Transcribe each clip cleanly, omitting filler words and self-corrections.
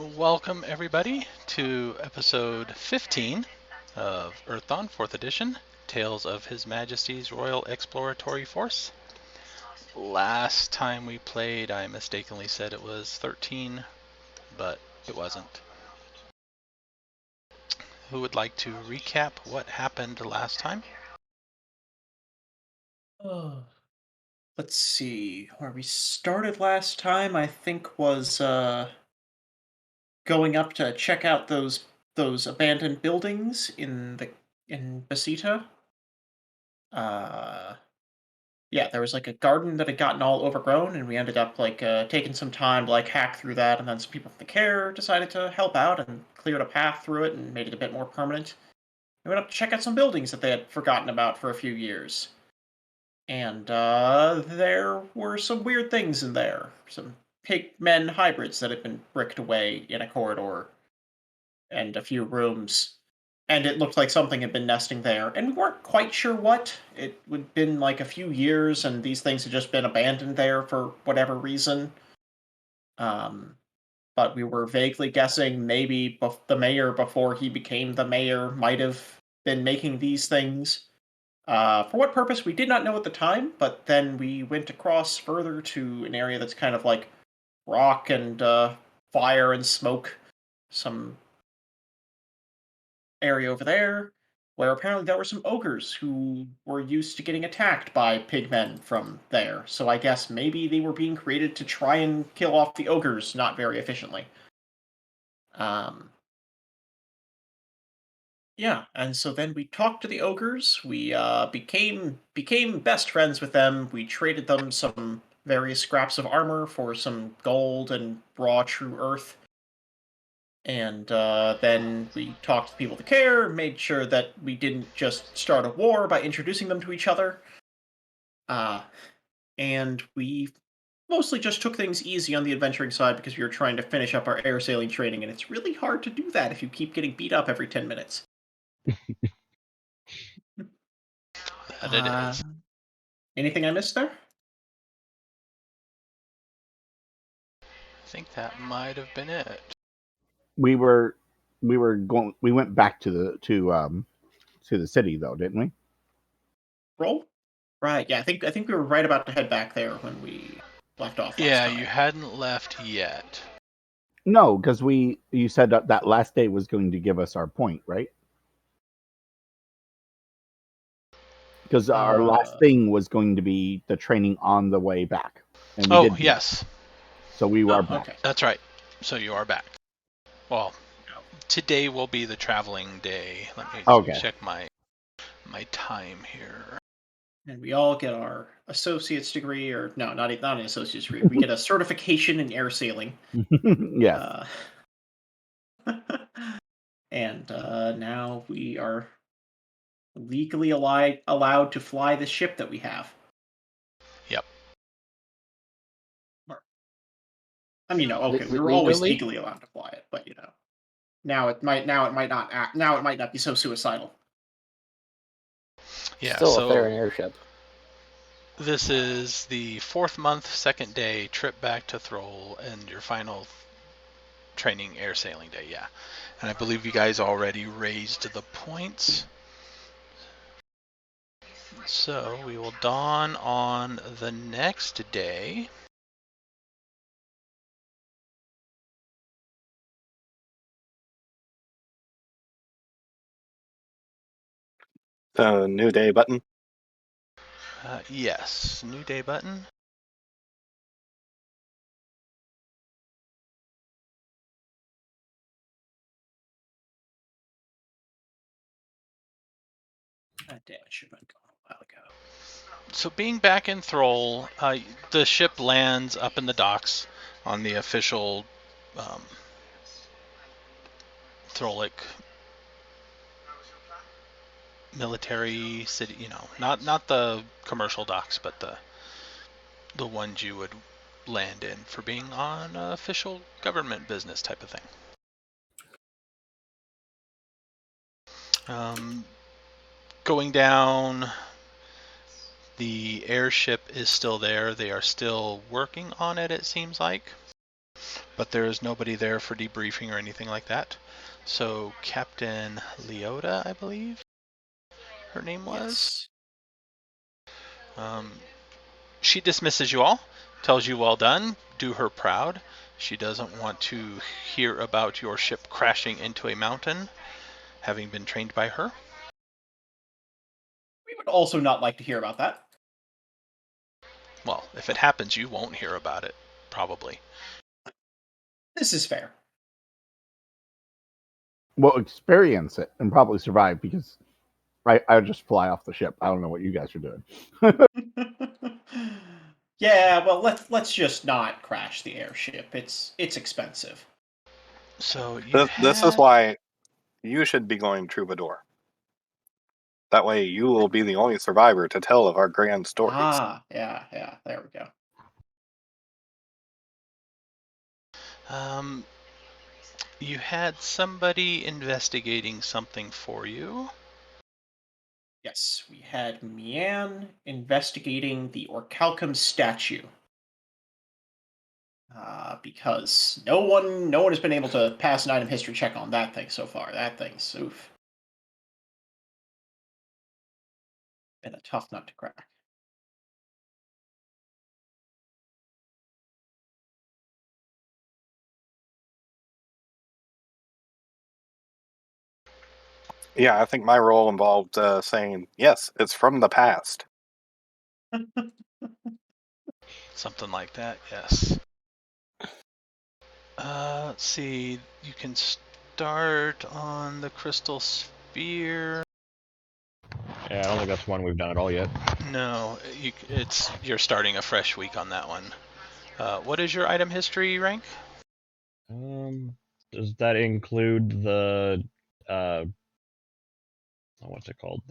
Welcome everybody to episode 15 of Earthdawn 4th edition, Tales of His Majesty's Royal Exploratory Force. Last time we played, I mistakenly said it was 13, but it wasn't. Who would like to recap what happened last time? Let's see. Where we started last time, I think, was going up to check out those abandoned buildings in Basita. Uh, yeah, there was like a garden that had gotten all overgrown, and we ended up taking some time to hack through that, and then some people from the care decided to help out and cleared a path through it and made it a bit more permanent. We went up to check out some buildings that they had forgotten about for a few years. And there were some weird things in there. Some pigmen hybrids that had been bricked away in a corridor and a few rooms. And it looked like something had been nesting there. And we weren't quite sure what. It had been like a few years, and these things had just been abandoned there for whatever reason. But we were vaguely guessing maybe the mayor, before he became the mayor, might have been making these things. For what purpose, we did not know at the time, but then we went across further to an area that's kind of like rock and fire and smoke. Some area over there where apparently there were some ogres who were used to getting attacked by pigmen from there. So I guess maybe they were being created to try and kill off the ogres not very efficiently. Yeah, and so then we talked to the ogres. We became best friends with them. We traded them some various scraps of armor for some gold and raw true earth. And then we talked to people with care, made sure that we didn't just start a war by introducing them to each other. And we mostly just took things easy on the adventuring side because we were trying to finish up our air sailing training, and it's really hard to do that if you keep getting beat up every 10 minutes. That it is. Anything I missed there? I think that might have been it. We went back to the city though, didn't we? Roll? Right, yeah, I think we were right about to head back there when we left off last time. You hadn't left yet. No, because you said that last day was going to give us our point, right? Because our last thing was going to be the training on the way back. And yes. So we were back. Okay. That's right. So you are back. Well, today will be the traveling day. Let me check my time here. And we all get our associate's degree, or no, not an associate's degree. We get a certification in air sailing. Yes. And now we are legally allowed to fly the ship that we have. Yep. I mean, no, okay, we were always legally allowed to fly it, but now it might not be so suicidal. Yeah, still a fair airship. This is the 4th month, 2nd day trip back to Throal, and your final training air sailing day. Yeah, and I believe you guys already raised the points. So we will dawn on the next day. New day button? Yes, new day button. Damn, it should have been gone a while ago. So being back in Throal, the ship lands up in the docks on the official Throlic military city, not the commercial docks, but the ones you would land in for being on official government business type of thing. Going down, the airship is still there. They are still working on it, it seems like. but there is nobody there for debriefing or anything like that. So Captain Leota, I believe her name was. Yes. She dismisses you all, tells you well done, do her proud. She doesn't want to hear about your ship crashing into a mountain, having been trained by her. We would also not like to hear about that. Well, if it happens, you won't hear about it, probably. This is fair. We'll experience it and probably survive because I would just fly off the ship. I don't know what you guys are doing. Yeah, well, let's just not crash the airship. It's expensive. So you This is why you should be going Troubadour. That way you will be the only survivor to tell of our grand stories. Yeah, there we go. You had somebody investigating something for you. Yes, we had Mian investigating the Orichalcum statue. Because no one has been able to pass an item history check on that thing so far. That thing's oof. Been a tough nut to crack. Yeah, I think my role involved saying, yes, it's from the past. Something like that, yes. Let's see. You can start on the crystal sphere. Yeah, I don't think that's one we've done at all yet. No, you're starting a fresh week on that one. What is your item history rank? Does that include the what's it called?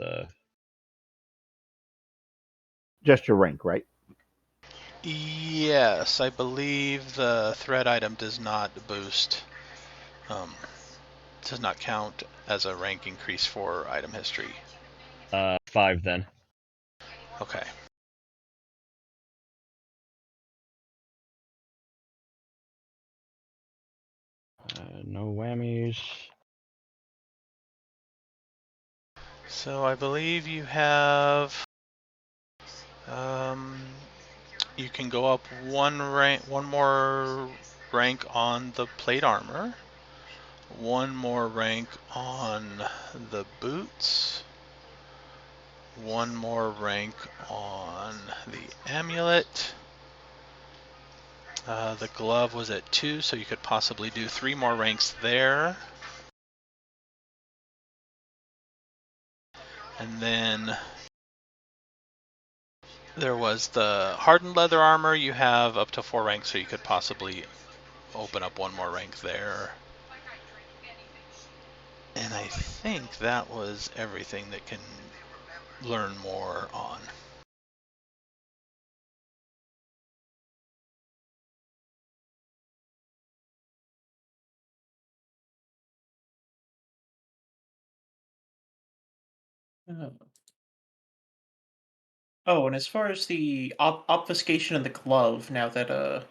Just your rank, right? Yes, I believe the threat item does not boost. Does not count as a rank increase for item history. 5 then. Okay. No whammies. So I believe you have. You can go up one more rank on the plate armor, one more rank on the boots, one more rank on the amulet. The glove was at 2, so you could possibly do 3 more ranks there. And then there was the hardened leather armor. You have up to 4 ranks, so you could possibly open up 1 more rank there. And I think that was everything that can learn more on. Oh, and as far as the obfuscation of the glove, now that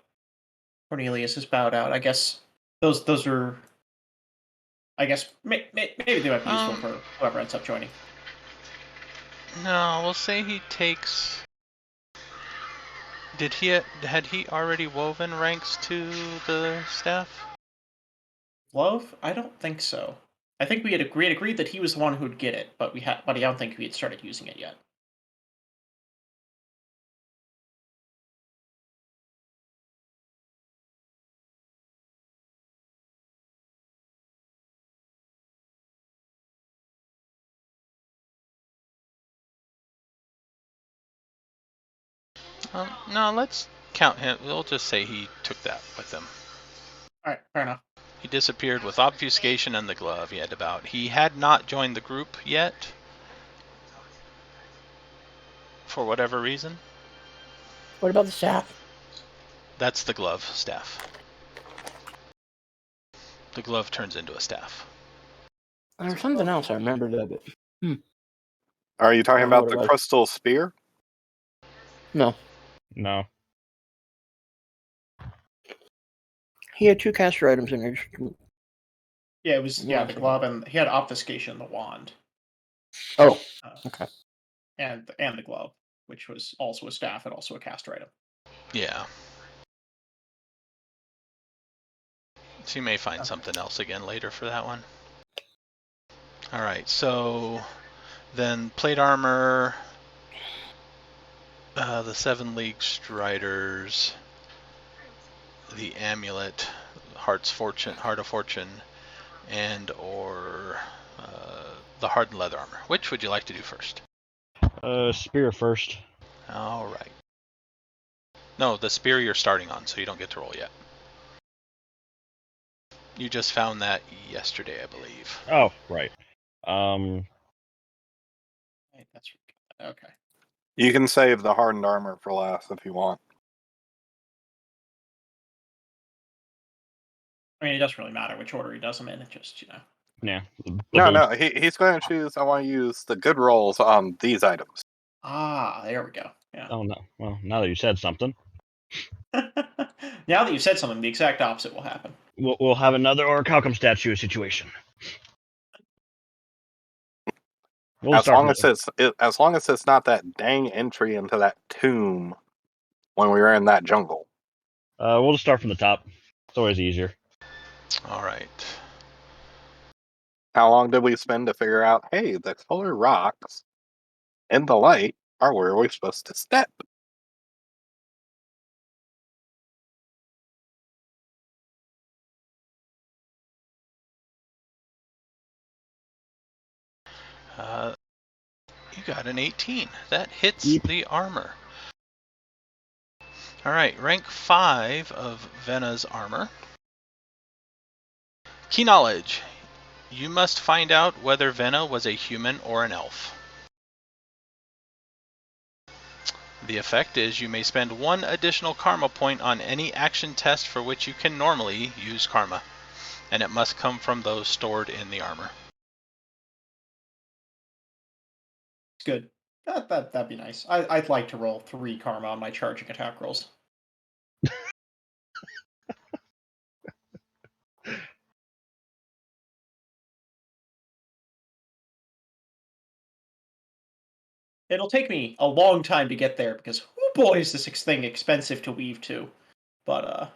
Cornelius has bowed out, I guess those are. I guess maybe they might be useful for whoever ends up joining. No, we'll say he takes. Had he already woven ranks to the staff? Glove? I don't think so. I think we had agreed that he was the one who'd get it, but I don't think we had started using it yet. No, let's count him. We'll just say he took that with him. All right, fair enough. He disappeared with obfuscation and the glove. He had about. He had not joined the group yet. For whatever reason. What about the staff? That's the glove staff. The glove turns into a staff. There's something else I remembered of it. Are you talking I don't know about what it the was. crystal spear? No. No. He had 2 caster items in there. Yeah, it was the Yeah. glove, and he had obfuscation, the wand, Oh, uh, okay. and the glove, which was also a staff and also a caster item. Yeah. So you may find something else again later for that one. All right, so then plate armor, the 7 League Striders, the amulet, Heart of Fortune, and or the hardened leather armor. Which would you like to do first? Spear first. All right. No, the spear you're starting on, so you don't get to roll yet. You just found that yesterday, I believe. Oh, right. Right, that's okay. You can save the hardened armor for last if you want. I mean, it doesn't really matter which order he does them in. It just, Yeah. No, he's going to choose. I want to use the good rolls on these items. Ah, there we go. Yeah. Oh no. Well, now that you said something, Now that you've said something, the exact opposite will happen. we'll have another Orichalcum statue situation. As long as it's not that dang entry into that tomb when we were in that jungle. We'll just start from the top. It's always easier. All right. How long did we spend to figure out, hey, the color rocks in the light are where we're supposed to step? You got an 18. That hits the armor. All right, rank 5 of Vena's armor. Key knowledge. You must find out whether Vena was a human or an elf. The effect is you may spend 1 additional karma point on any action test for which you can normally use karma, and it must come from those stored in the armor. It's good. That'd be nice. I'd like to roll 3 karma on my charging attack rolls. It'll take me a long time to get there because, oh boy, is this thing expensive to weave to. But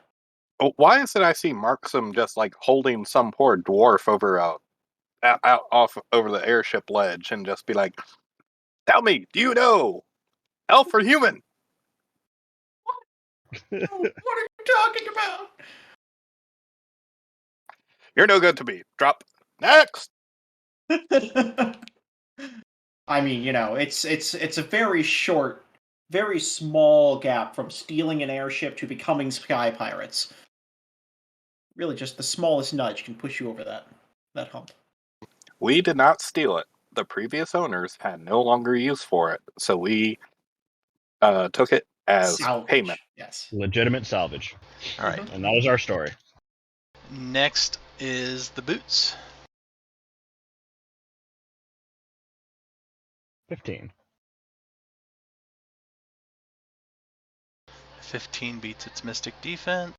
Why is it I see Marksum just like holding some poor dwarf over off over the airship ledge and just be like, "Tell me, do you know, elf or human?" what are you talking about? You're no good to me. Drop next. I mean, it's a very short, very small gap from stealing an airship to becoming sky pirates. Really, just the smallest nudge can push you over that hump. We did not steal it. The previous owners had no longer use for it, so we took it as Salvage. payment. Yes. Legitimate salvage. All right. And that is our story. Next is the boots. 15. 15 beats its mystic defense.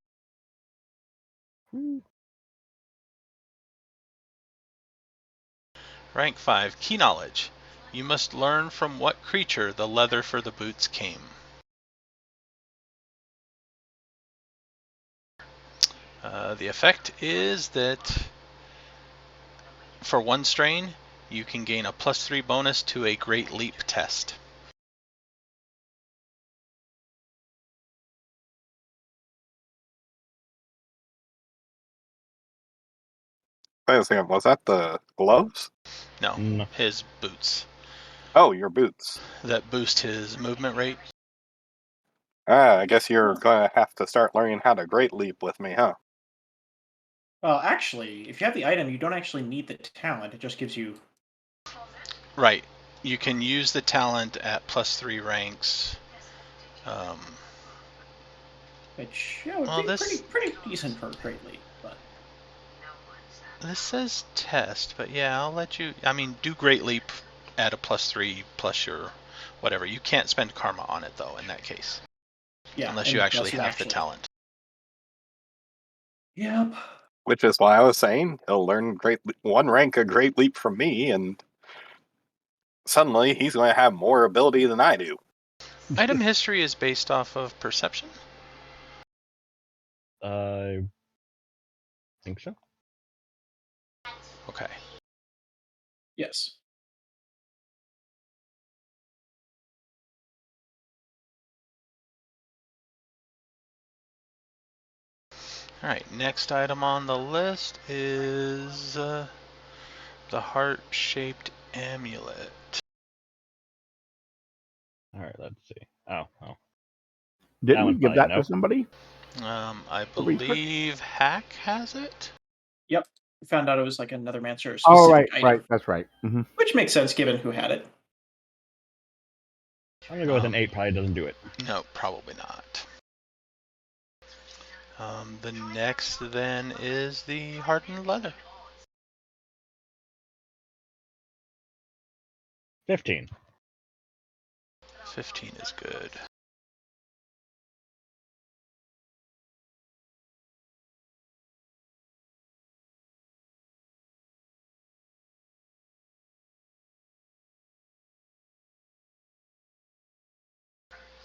Rank 5, key knowledge. You must learn from what creature the leather for the boots came. The effect is that for 1 strain, you can gain a +3 bonus to a Great Leap test. Wait a second, was that the gloves? No, No. his boots. Oh, your boots. That boost his movement rate. I guess you're going to have to start learning how to Great Leap with me, huh? Well, actually, if you have the item, you don't actually need the talent. It just gives you... Right. You can use the talent at +3 ranks. Which, would Well, be this- pretty decent for Great Leap, but... This says test, but yeah, I'll let you... I mean, do Great Leap at a +3 plus your whatever. You can't spend karma on it, though, in that case. Yeah, Unless you actually have the talent. Yep. Which is why I was saying he'll learn one rank a great leap from me, and suddenly he's going to have more ability than I do. Item history is based off of perception? I think so. Okay. Yes. Alright, next item on the list is the heart-shaped amulet. All right, let's see. Oh. Didn't That we one's give fine that to enough. somebody? I A research? believe Hack has it? Yep. We found out it was like another Mancer Oh, specific right, item. that's right. Mm-hmm. Which makes sense given who had it. I'm gonna go with an 8. Probably doesn't do it. No, probably not. The next then is the hardened leather. 15. 15 is good.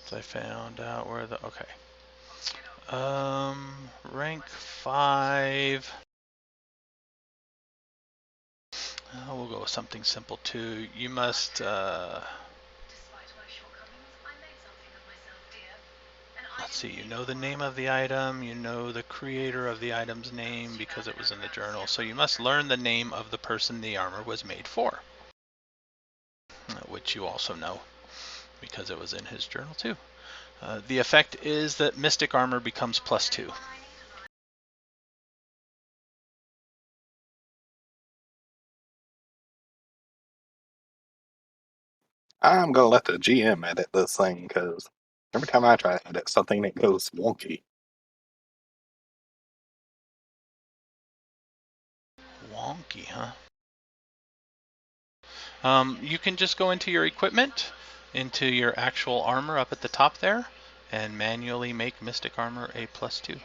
So I found out where the okay. Rank 5. We'll go with something simple too. You must let's see, you know the name of the item, you know the creator of the item's name because it was in the journal, so you must learn the name of the person the armor was made for, which you also know because it was in his journal too. The effect is that mystic armor becomes +2. I'm going to let the GM edit this thing, because every time I try to edit something, it goes wonky. Wonky, huh? You can just go into your equipment, into your actual armor up at the top there, and manually make mystic armor a +2.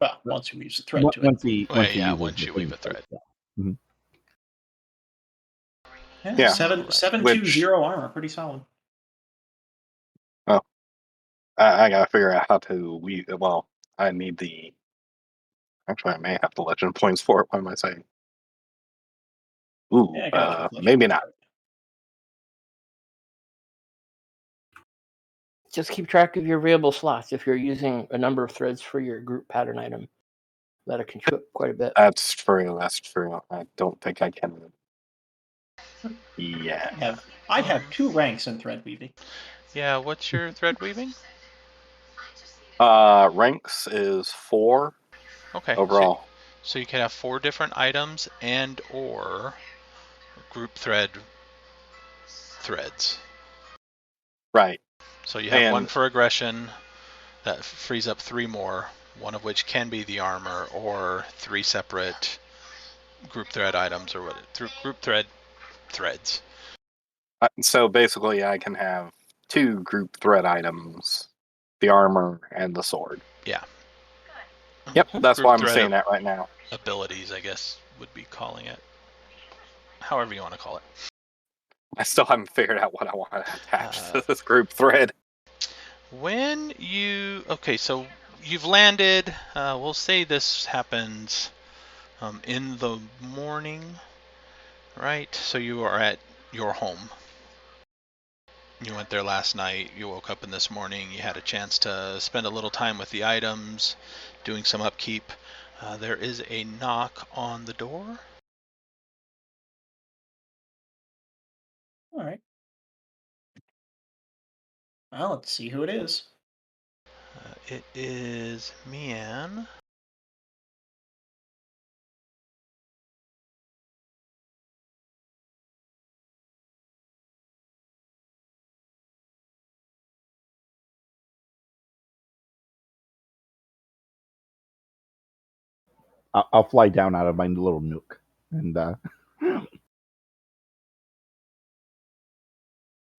Well, once we use the thread to it. Once he uses once the you weave theme a thread. Yeah. Mm-hmm. Yeah. 720 armor, pretty solid. Oh, I got to figure out how to weave. Well, I need the. Actually, I may have the legend points for it. What am I saying? Ooh, Yeah, I got it. maybe not. Just keep track of your available slots. If you're using a number of threads for your group pattern item, that'll contribute quite a bit. That's true. That's true. I don't think I can. Yeah. I have 2 ranks in thread weaving. Yeah, what's your thread weaving? Ranks is 4 Okay. overall. So you can have 4 different items and or group threads. Right. So you have And- one for aggression that frees up 3 more, one of which can be the armor, or 3 separate group thread items, or group threads. So basically, I can have 2 group thread items: the armor and the sword. Yeah. Yep, that's Group why I'm thread saying that right now. Abilities, I guess, would be calling it. However you want to call it. I still haven't figured out what I want to attach to this group thread. When you okay, so you've landed. We'll say this happens in the morning, right? So you are at your home. You went there last night. You woke up in this morning. You had a chance to spend a little time with the items, doing some upkeep. There is a knock on the door. All right. Well, let's see who it is. It is Mian. I'll fly down out of my little nook and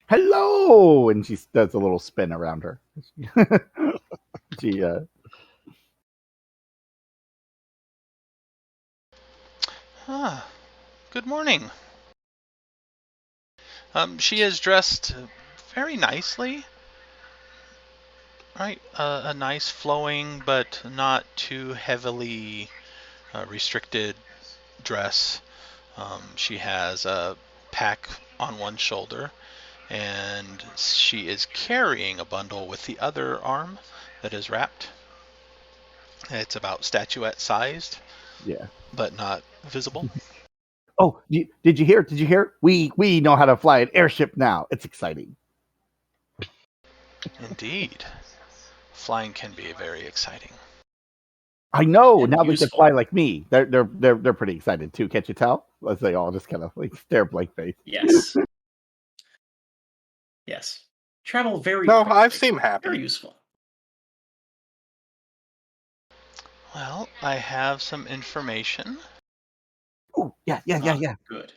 Hello, and she does a little spin around her. She Good morning. She is dressed very nicely, right? A nice flowing but not too heavily restricted dress. She has a pack on one shoulder, and she is carrying a bundle with the other arm that is wrapped. It's about statuette sized, yeah. but not visible. Oh, did you hear? Did you hear? We know how to fly an airship now. It's exciting. Indeed. Flying can be very exciting. I know. And Now they can useful. fly like me. They're pretty excited too. Can't you tell? As they all just kind of like stare blank face. Yes. Yes. Travel very No, quickly. I've seen happy. Very useful. Well, I have some information. Oh, yeah. Good.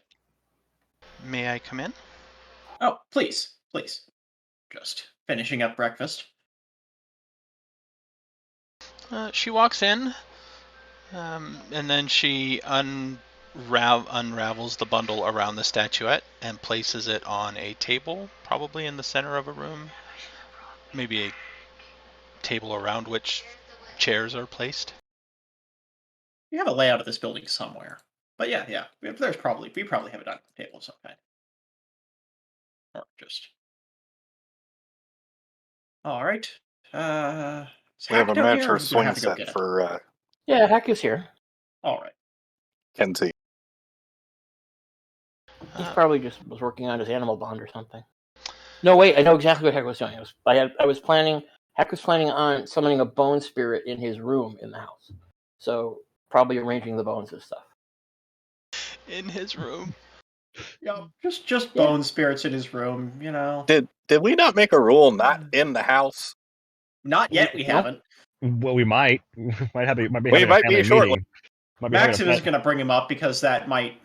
May I come in? Oh, please. Just finishing up breakfast. She walks in, and then she unravels the bundle around the statuette and places it on a table, probably in the center of a room. Maybe a table around which chairs are placed. We have a layout of this building somewhere. But yeah. We probably have a dining table of some kind. Or just. All right. Is We have Hack a down here, miniature or do I swing have to go set get it? for Yeah, Hack is here. All right. Kenzie. He's probably just was working on his animal bond or something. No, wait, I know exactly what Heck was doing. Heck was planning on summoning a bone spirit in his room in the house. So probably arranging the bones and stuff. In his room. Yeah, just bone spirits in his room, you know. Did we not make a rule not in the house? Not yet, we No. haven't. Well, we might. We might be We having might a be family shortly. meeting. Might be having a Maxim is pet- going to bring him up because that might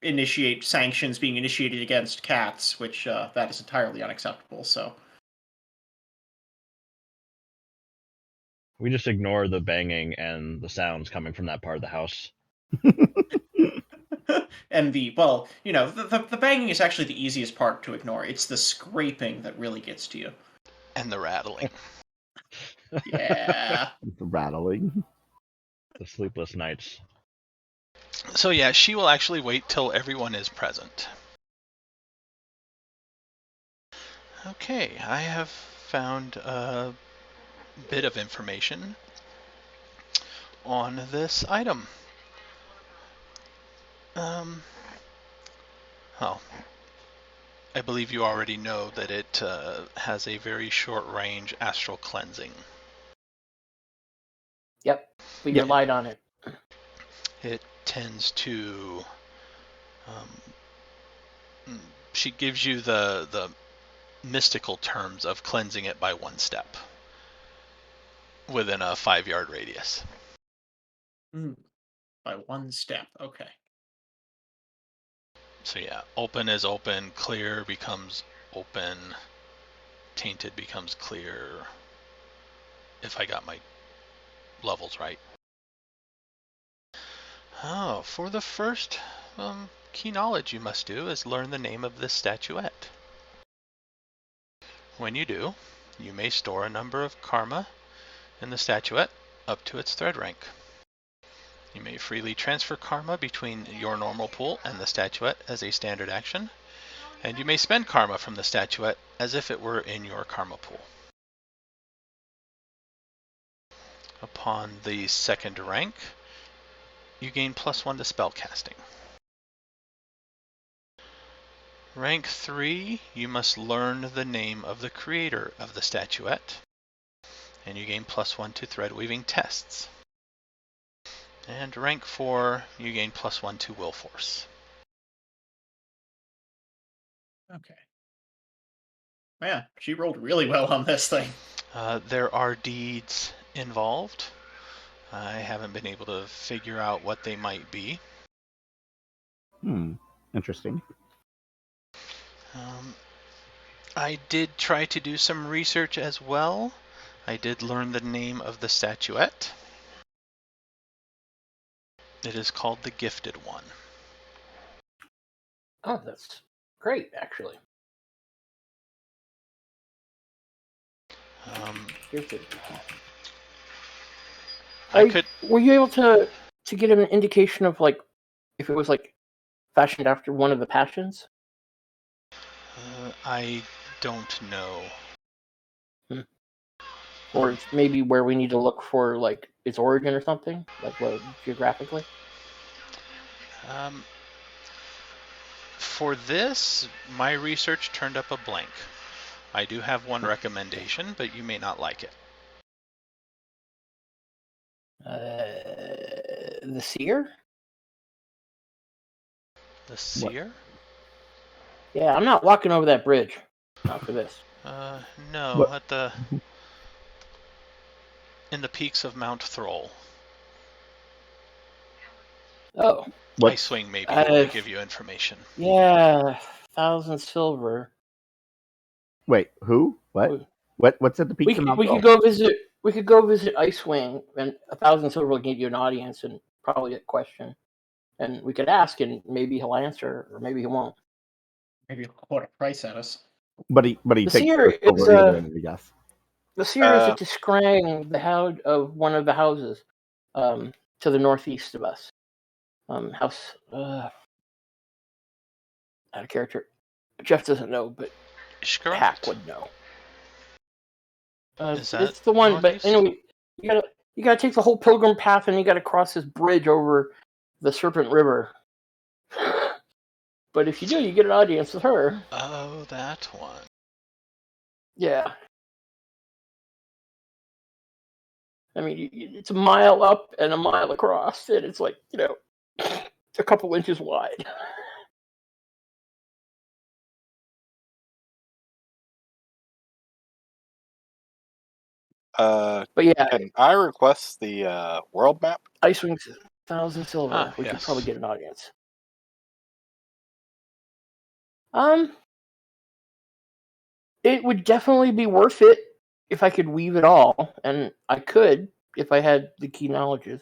initiate sanctions being initiated against cats, which that is entirely unacceptable. So We just ignore the banging and the sounds coming from that part of the house. and the banging is actually the easiest part to ignore. It's the scraping that really gets to you. And the rattling. Yeah. The rattling. The sleepless nights. So yeah, she will actually wait till everyone is present. Okay, I have found a bit of information on this item. I believe you already know that it has a very short range astral cleansing. Yep, we relied on it. It tends to. She gives you the mystical terms of cleansing it by one step within a 5-yard radius. By one step, okay. So yeah, open is open, clear becomes open, tainted becomes clear, if I got my levels right. Oh, for the first key knowledge you must do is learn the name of this statuette. When you do, you may store a number of karma in the statuette up to its thread rank. You may freely transfer karma between your normal pool and the statuette as a standard action, and you may spend karma from the statuette as if it were in your karma pool. Upon the second rank, you gain +1 to spellcasting. Rank 3, you must learn the name of the creator of the statuette, and you gain +1 to thread weaving tests. And rank 4, you gain +1 to will force. Okay. Man, she rolled really well on this thing. There are deeds involved. I haven't been able to figure out what they might be. Interesting. I did try to do some research as well. I did learn the name of the statuette. It is called the Gifted One. Oh, that's great, actually. Gifted. Were you able to get an indication of like if it was like fashioned after one of the passions? I don't know. Or it's maybe where we need to look for like its origin or something, like what geographically. For this, my research turned up a blank. I do have one recommendation, but you may not like it. The seer? The seer? Yeah, I'm not walking over that bridge. Not for this. No, What? at the in the peaks of Mount Throal. Oh. Icewing maybe will give you information. Yeah, 1,000 silver. Wait, who? What? What's at the peak of Mount We Throal? could go visit. We could go visit Icewing, and 1,000 silver will give you an audience and probably a question. And we could ask, and maybe he'll answer, or maybe he won't. Maybe he'll quote a price at us. But he The takes seer the silver is either end, I guess. the seer is describing the house of one of the houses to the northeast of us. House out of character. Jeff doesn't know, but Hack would know. It's the one, but anyway, you gotta take the whole pilgrim path, and you gotta cross this bridge over the Serpent River. But if you do, you get an audience with her. Oh, that one. Yeah. I mean, it's a mile up and a mile across, and it's like, a couple inches wide. But yeah, can I request the world map? Icewing's 1,000 silver. We could yes. probably get an audience. It would definitely be worth it if I could weave it all, and I could if I had the key knowledges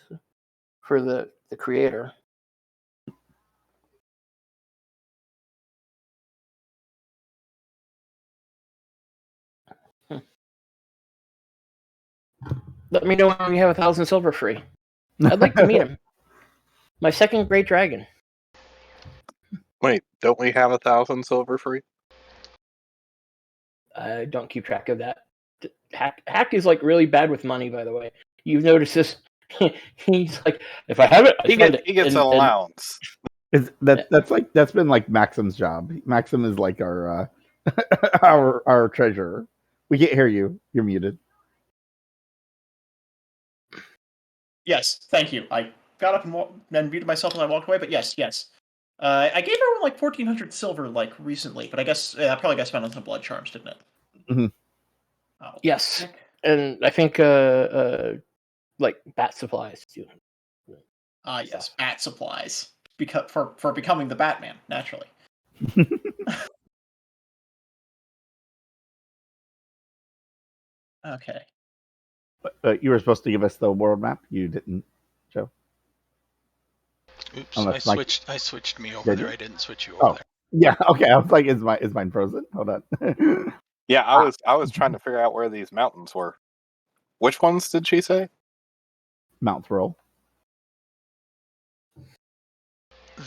for the creator. Let me know when we have 1,000 silver free. I'd like to meet him. My second great dragon. Wait, don't we have 1,000 silver free? I don't keep track of that. Hack is like really bad with money, by the way. You've noticed this. He's like, if I have it, I spend it. He gets an allowance. That's been like Maxim's job. Maxim is like our our treasurer. We can't hear you. You're muted. Yes, thank you. I got up and muted myself as I walked away, but yes. I gave everyone like 1,400 silver like recently, but I guess I probably got spent on some blood charms, didn't it? Mm-hmm. Oh, yes, heck. and I think like bat supplies too. Yes, bat supplies for becoming the Batman naturally. Okay. You were supposed to give us the world map. You didn't, Joe. Oops, I switched me over there. I didn't switch you over there. Yeah, okay. I was like, is mine frozen? Hold on. Yeah, I was trying to figure out where these mountains were. Which ones did she say? Mount Throal.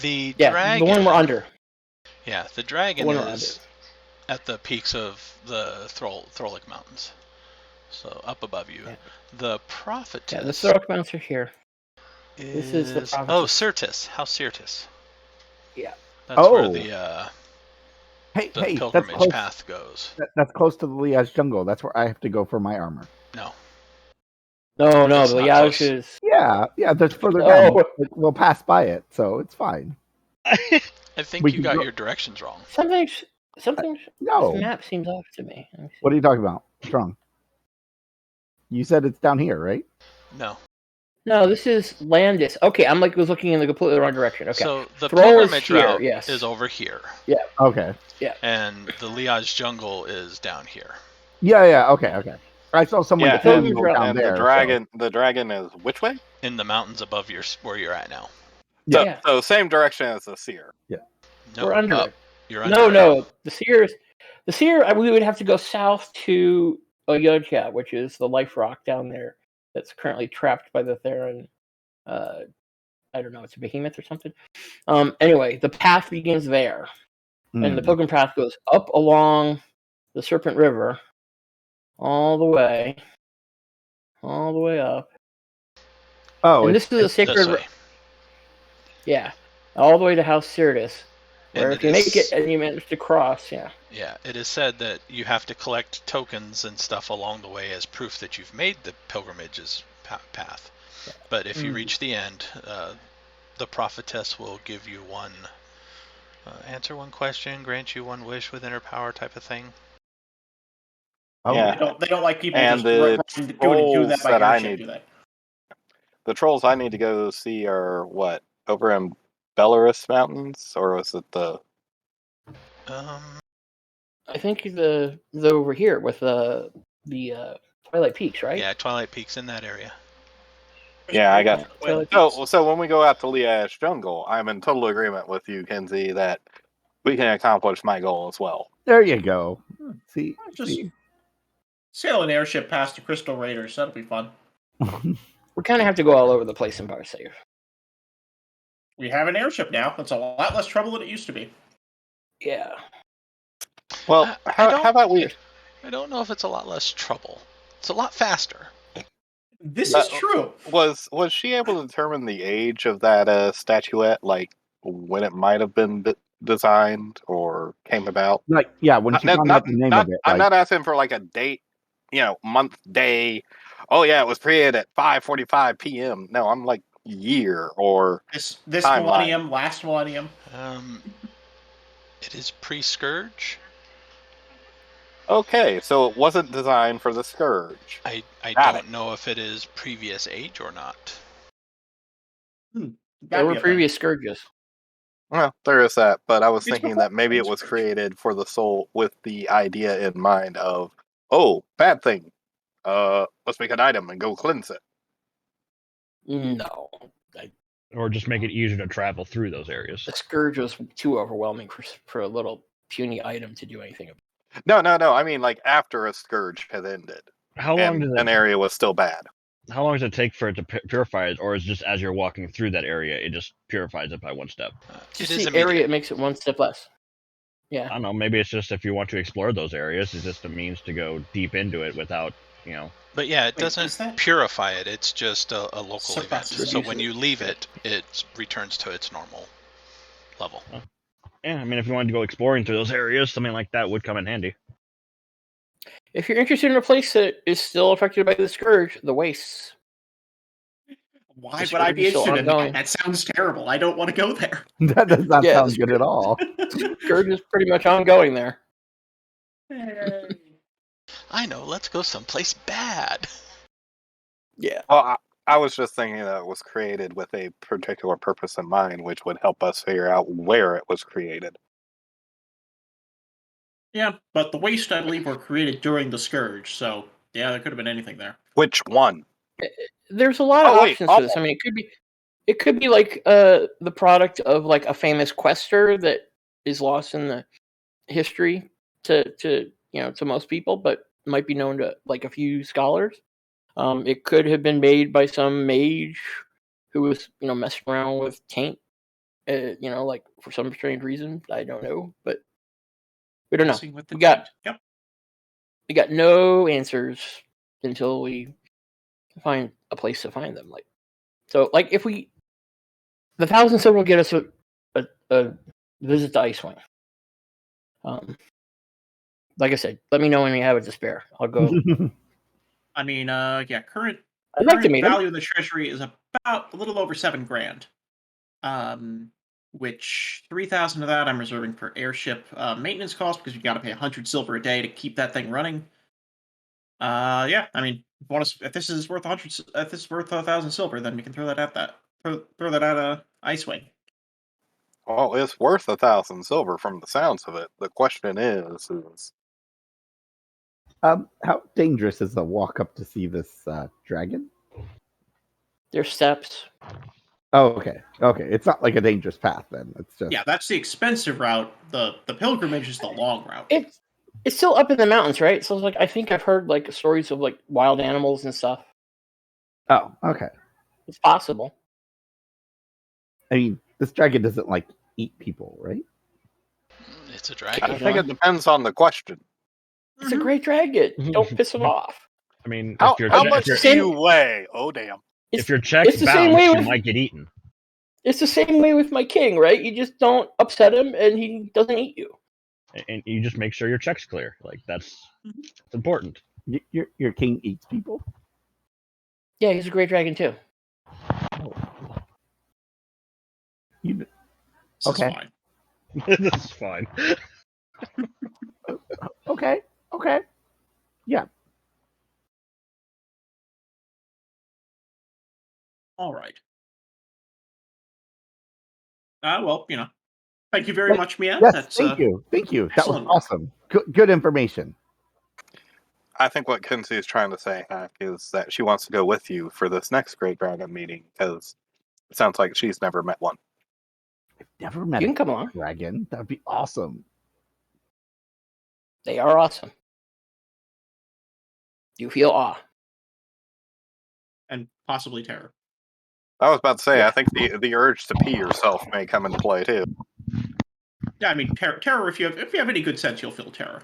The dragon. The one we're under. Yeah, the dragon is at the peaks of the Throlic Mountains. So up above you. Yeah. The prophetess. Yeah, the Throlic Mountains are here. This is the prophetess. Oh, Syrtis. House Syrtis. Yeah. That's where the pilgrimage path goes. That's close to the Liage jungle. That's where I have to go for my armor. No. No, the Liage is... Yeah, that's further down. We'll pass by it, so it's fine. I think you got your directions wrong. Something. No. This map seems off to me. What are you talking about? What's wrong? You said it's down here, right? No. No, this is Landis. Okay, I'm was looking in the completely wrong direction. Okay. So the Throal is pilgrimage here, route yes. is over here, Okay. and the Liage jungle is down here. Yeah. Okay. I saw someone Yeah, down and there. the dragon is which way? In the mountains above where you're at now. Yeah. So same direction as the seer. No, We're under up. it. You're under it. No. The seer. We would have to go south to Oyodka, which is the life rock down there that's currently trapped by the Theron. I don't know. It's a behemoth or something. Anyway, the path begins there, and the pilgrim path goes up along the Serpent River, all the way up. Oh, and this is a This sacred. way. Yeah, all the way to House Cyrtis. Where And if you make it and you manage to cross, Yeah, it is said that you have to collect tokens and stuff along the way as proof that you've made the pilgrimage's path. Yeah. But if you reach the end, the prophetess will give you one, answer one question, grant you one wish within her power type of thing. Oh, Yeah. They don't like people And just the doing that by trolls that I airship, need- do they? The trolls I need to go see are what? Over in Belarus Mountains, or was it the? I think the over here with the Twilight Peaks, right? Yeah, Twilight Peak's in that area. Yeah, I got. Twilight So when we go out to Liage Jungle, I'm in total agreement with you, Kenzie, that we can accomplish my goal as well. there you go. See, Just sail an airship past the Crystal Raiders. That'll be fun. We kind of have to go all over the place in Barsafe. We have an airship now. That's a lot less trouble than it used to be. Yeah. Well, how about we? I don't know if it's a lot less trouble. It's a lot faster. This is true. Was she able to determine the age of that statuette, like when it might have been designed or came about? like, yeah, when she found out the name of it. I'm not asking for like a date, month, day. Oh yeah, it was created at 5:45 p.m. No, I'm like year or This timeline. millennium, last millennium. It is pre-Scourge. Okay, so it wasn't designed for the Scourge. I Got don't know if it is previous age or not. There were previous Scourges. Well, there is that, but I was It's thinking before that maybe it was Scourge. created for the soul with the idea in mind of, oh, bad thing. Let's make an item and go cleanse it. No. Or just make it easier to travel through those areas. The Scourge was too overwhelming for a little puny item to do anything about. No. I mean, like after a Scourge had ended, How long does an area was still bad. How long does it take for it to purify it, or is it just as you're walking through that area, it just purifies it by one step? Just It is the immediate. area, it makes it one step less. Yeah. I don't know. Maybe it's just if you want to explore those areas, it's just a means to go deep into it without, But yeah, it Wait, is doesn't that- supprify it. It's just a local event. Suppresses So it. when you leave it, it returns to its normal level. Yeah, I mean, if you wanted to go exploring through those areas, something like that would come in handy. If you're interested in a place that is still affected by the Scourge, the Wastes. Why This would I could be be so interested in that? ongoing. That sounds terrible. I don't want to go there. That does not Yeah, sound the good at all. Scourge is pretty much ongoing there. I know. Let's go someplace bad. Yeah. Well, I was just thinking that it was created with a particular purpose in mind, which would help us figure out where it was created. Yeah, but the Waste, I believe, were created during the Scourge, so yeah, there could have been anything there. Which one? There's a lot of Oh, wait, options for this. I mean, it could be like the product of like a famous quester that is lost in the history to most people, but might be known to like a few scholars. It could have been made by some mage who was messing around with taint, like for some strange reason. I don't know, but we don't know. Messing with the We got- Yep. We got no answers until we find a place to find them. So if the 1,000 silver will get us a visit to Icewing. Like I said, let me know when you have it to spare. I'll go. I mean, current I'd like to current meet him. value in the treasury is about a little over $7,000. Which 3,000 of that I'm reserving for airship maintenance costs because you got to pay 100 silver a day to keep that thing running. I mean, If this is worth 1,000 silver, then we can throw that at that. Throw that at Icewing. Well, it's worth 1,000 silver from the sounds of it. The question is How dangerous is the walk up to see this dragon? There's steps. Oh, okay. It's not like a dangerous path then. It's just That's the expensive route. The pilgrimage is the long route. It's still up in the mountains, right? So it's like I think I've heard like stories of like wild animals and stuff. Oh, okay. It's possible. I mean, this dragon doesn't like eat people, right? It's a I dragon. think it depends on the question. It's a great dragon. Don't piss him off. I mean, How if much do you weigh? Oh, damn. if your check's it's the same bounced, way you with- might get eaten. It's the same way with my king, right? You just don't upset him, and he doesn't eat you. And you just make sure your check's clear. Like that's important. Your king eats people. Yeah, he's a great dragon too. You This Okay. is fine. This is fine. okay? Yeah. All right. Well, thank you very much, Mia. Yes. Thank you. That was excellent. awesome. Good information. I think what Kinsey is trying to say, Hack, is that she wants to go with you for this next Great Dragon meeting because it sounds like she's never met one. Never met You a can come along. dragon. That'd be awesome. They are awesome. You feel awe. And possibly terror. I was about to say, Yeah. I think the urge to pee yourself may come into play too. Yeah, I mean terror. If you have any good sense, you'll feel terror.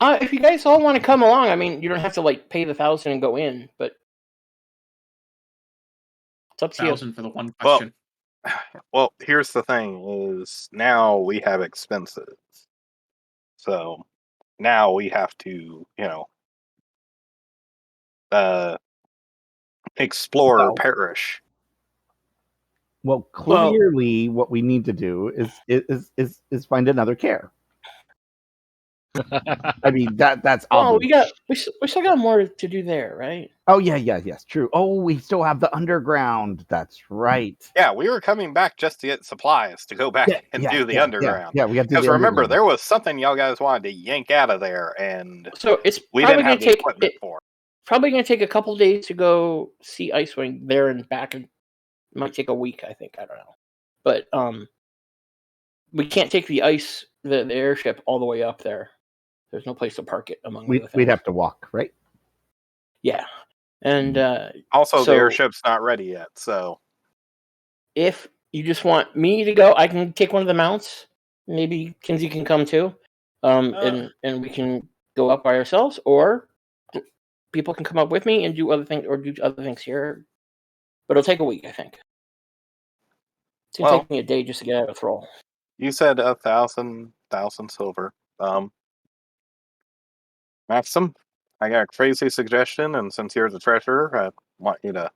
If you guys all want to come along, I mean, you don't have to like pay the 1,000 and go in, but it's up to you. 1,000 for the one question. Well, here's the thing: is now we have expenses, so now we have to, explore Well- parish. Well, clearly, what we need to do is find another care. I mean, that's Oh, obvious. we still got more to do there, right? Oh yes, true. Oh, we still have the underground. That's right. Yeah, we were coming back just to get supplies to go back and do the underground. Yeah, we got to do Because the remember, underground. there was something y'all guys wanted to yank out of there, and So it's we probably didn't gonna have the take equipment for it. probably gonna take a couple days to go see Icewing there and back, and it might take a week. I think I don't know, but we can't take the airship all the way up there. There's no place to park it among other things. We'd have to walk, right? Yeah, and Also, so- the airship's not ready yet, so if you just want me to go, I can take one of the mounts. Maybe Kinsey can come too, and we can go up by ourselves, or people can come up with me and do other things here. But it'll take a week, I think. It's gonna take me a day just to get out of Throal. you said 1,000 silver. Maxim, I got a crazy suggestion, and since you're the treasurer, I want you to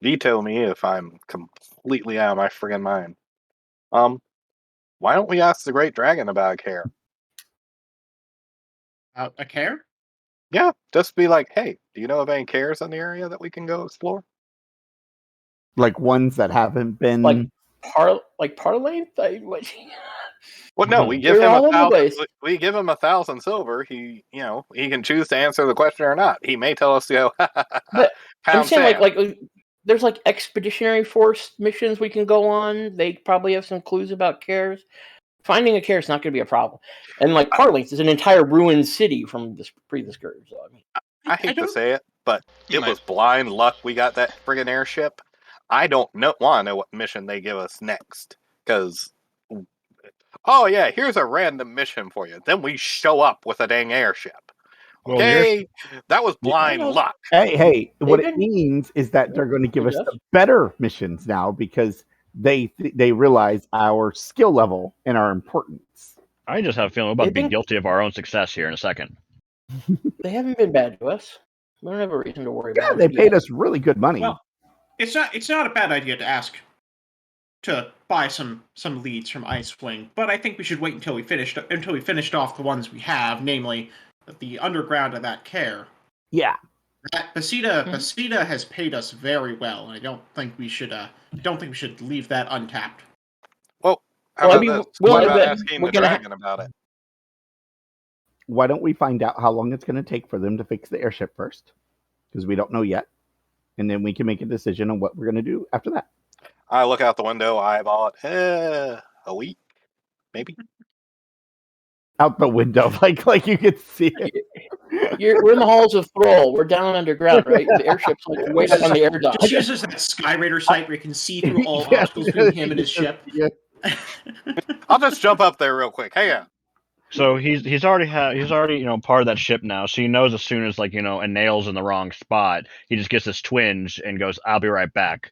veto me if I'm completely out of my friggin' mind. Why don't we ask the Great Dragon about a care? A care? Yeah, just be like, hey, do you know of any cares in the area that we can go explore? Like ones that haven't been. Like Parlane? Well, no, we give They're him all over the 1,000. place. We give him 1,000 silver. He can choose to answer the question or not. He may tell us to go. But I'm pound saying sand. like there's like expeditionary force missions we can go on. They probably have some clues about cares. Finding a care is not going to be a problem. And like Parlinks is an entire ruined city from this previous scourge. So I mean, I hate to say it, but You it might- was blind luck we got that friggin' airship. I don't want to know what mission they give us next. Because, oh yeah, here's a random mission for you. Then we show up with a dang airship. Well, Okay, that was blind know. luck. Hey, what it been- means is that they're going to give us Yes. the better missions now because they realize our skill level and our importance. I just have a feeling we're about to They've be been- guilty of our own success here in a second. they haven't been bad to us. We don't have a reason to worry Yeah, about they it paid yet. us really good money. Well, it's not a bad idea to ask to buy some leads from Icewing, but I think we should wait until we finished off the ones we have, namely the underground of that care. Yeah. That Basita has paid us very well, and I don't think we should leave that untapped. Well, how Well, about I mean, this? well, What about that- asking we're the gonna dragon about it? Why don't we find out how long it's going to take for them to fix the airship first? Because we don't know yet. And then we can make a decision on what we're going to do after that. I look out the window, eyeball it. A week, maybe. Out the window, like you could see it. we're in the halls of Throal. We're down underground, right? The airship's like way up on the air dock. Just uses that Sky Raider sight where you can see through all Yeah. obstacles between him and his ship. Yeah. I'll just jump up there real quick. Hang on. So he's already part of that ship now. So he knows as soon as a nail's in the wrong spot, he just gets this twinge and goes, "I'll be right back."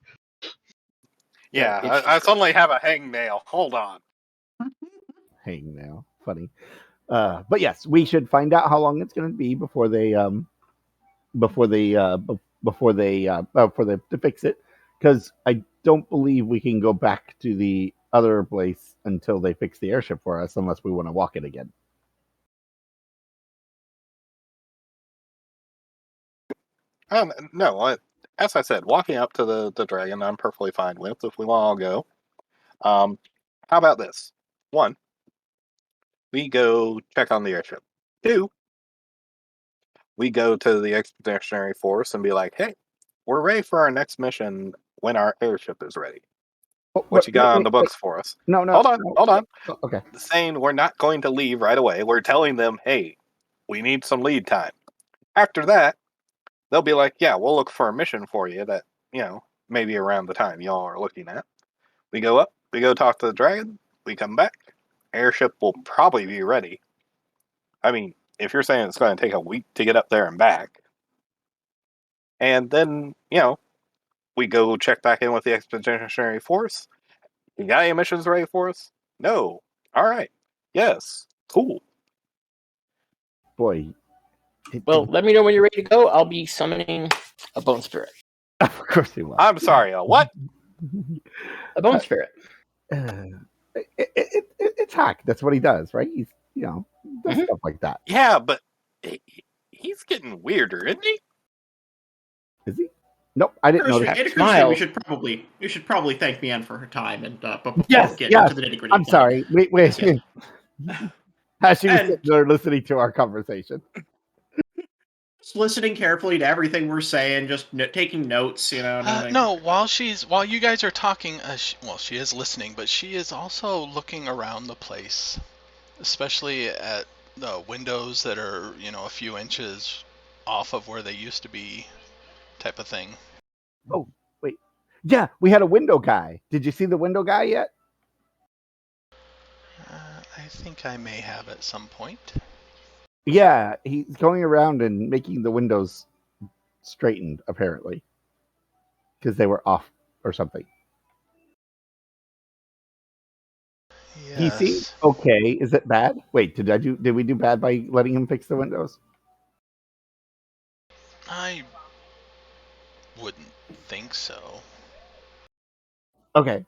Yeah, I suddenly have a hangnail. Hold on. Hang now. Funny. But yes, we should find out how long it's going to be before they to fix it, because I don't believe we can go back to the other place until they fix the airship for us, unless we want to walk it again. No, as I said, walking up to the dragon, I'm perfectly fine with. If we want, I'll go. How about this? 1, we go check on the airship. 2, we go to the expeditionary force and be like, "Hey, we're ready for our next mission when our airship is ready. What you got on the books for us?" No. Hold on. Okay. Saying we're not going to leave right away. We're telling them, "Hey, we need some lead time." After that, they'll be like, "Yeah, we'll look for a mission for you that, maybe around the time y'all are looking at." We go up, we go talk to the dragon, we come back. Airship will probably be ready. I mean, if you're saying it's going to take a week to get up there and back, and then, we go check back in with the expeditionary force. You got any missions ready for us? No. All right. Yes. Cool. Boy. Well, let me know when you're ready to go. I'll be summoning a bone spirit. Of course he will. I'm sorry. What? A bone spirit. It's Hack. That's what he does, right? He's does stuff like that. Yeah, but he's getting weirder, isn't he? Is he? Nope, I didn't notice. It occurs to me we should probably thank Mian for her time, and before we get into the nitty-gritty. I'm sorry. Wait. Yes. As she was sitting there listening to our conversation. Just listening carefully to everything we're saying, just taking notes, No, while you guys are talking, she is listening, but she is also looking around the place, especially at the windows that are, a few inches off of where they used to be, type of thing. Oh, wait. Yeah, we had a window guy. Did you see the window guy yet? I think I may have at some point. Yeah, he's going around and making the windows straightened, apparently, because they were off or something. Yes. He seems okay. Is it bad? Wait, did we do bad by letting him fix the windows? I wouldn't think so. Okay.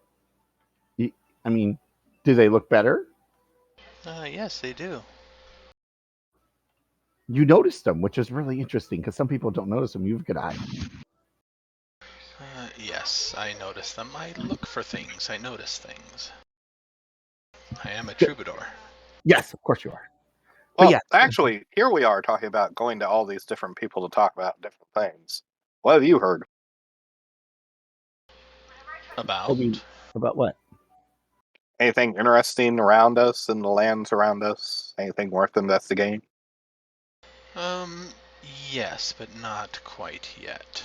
I mean, do they look better? Yes, they do. You noticed them, which is really interesting because some people don't notice them. You have a good eye. Yes, I notice them. I look for things. I notice things. I am a troubadour. Yes, of course you are. Well, yeah. Actually, here we are talking about going to all these different people to talk about different things. What have you heard? About? About what? Anything interesting around us in the lands around us? Anything worth investigating? Yes, but not quite yet.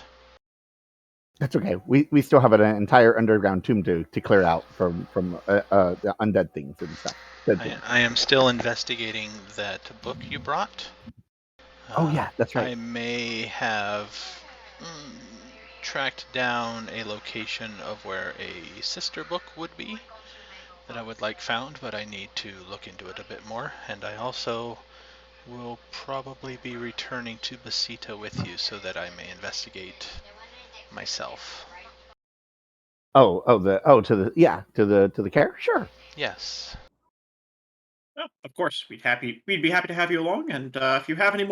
That's okay. We still have an entire underground tomb to clear out from the undead things and stuff. I am still investigating that book you brought. Oh yeah, that's right. I may have tracked down a location of where a sister book would be that I would like found, but I need to look into it a bit more. And I also will probably be returning to Basita with you so that I may investigate myself. To the care? Sure. Yes. Oh, of course, we'd be happy to have you along, and if you have any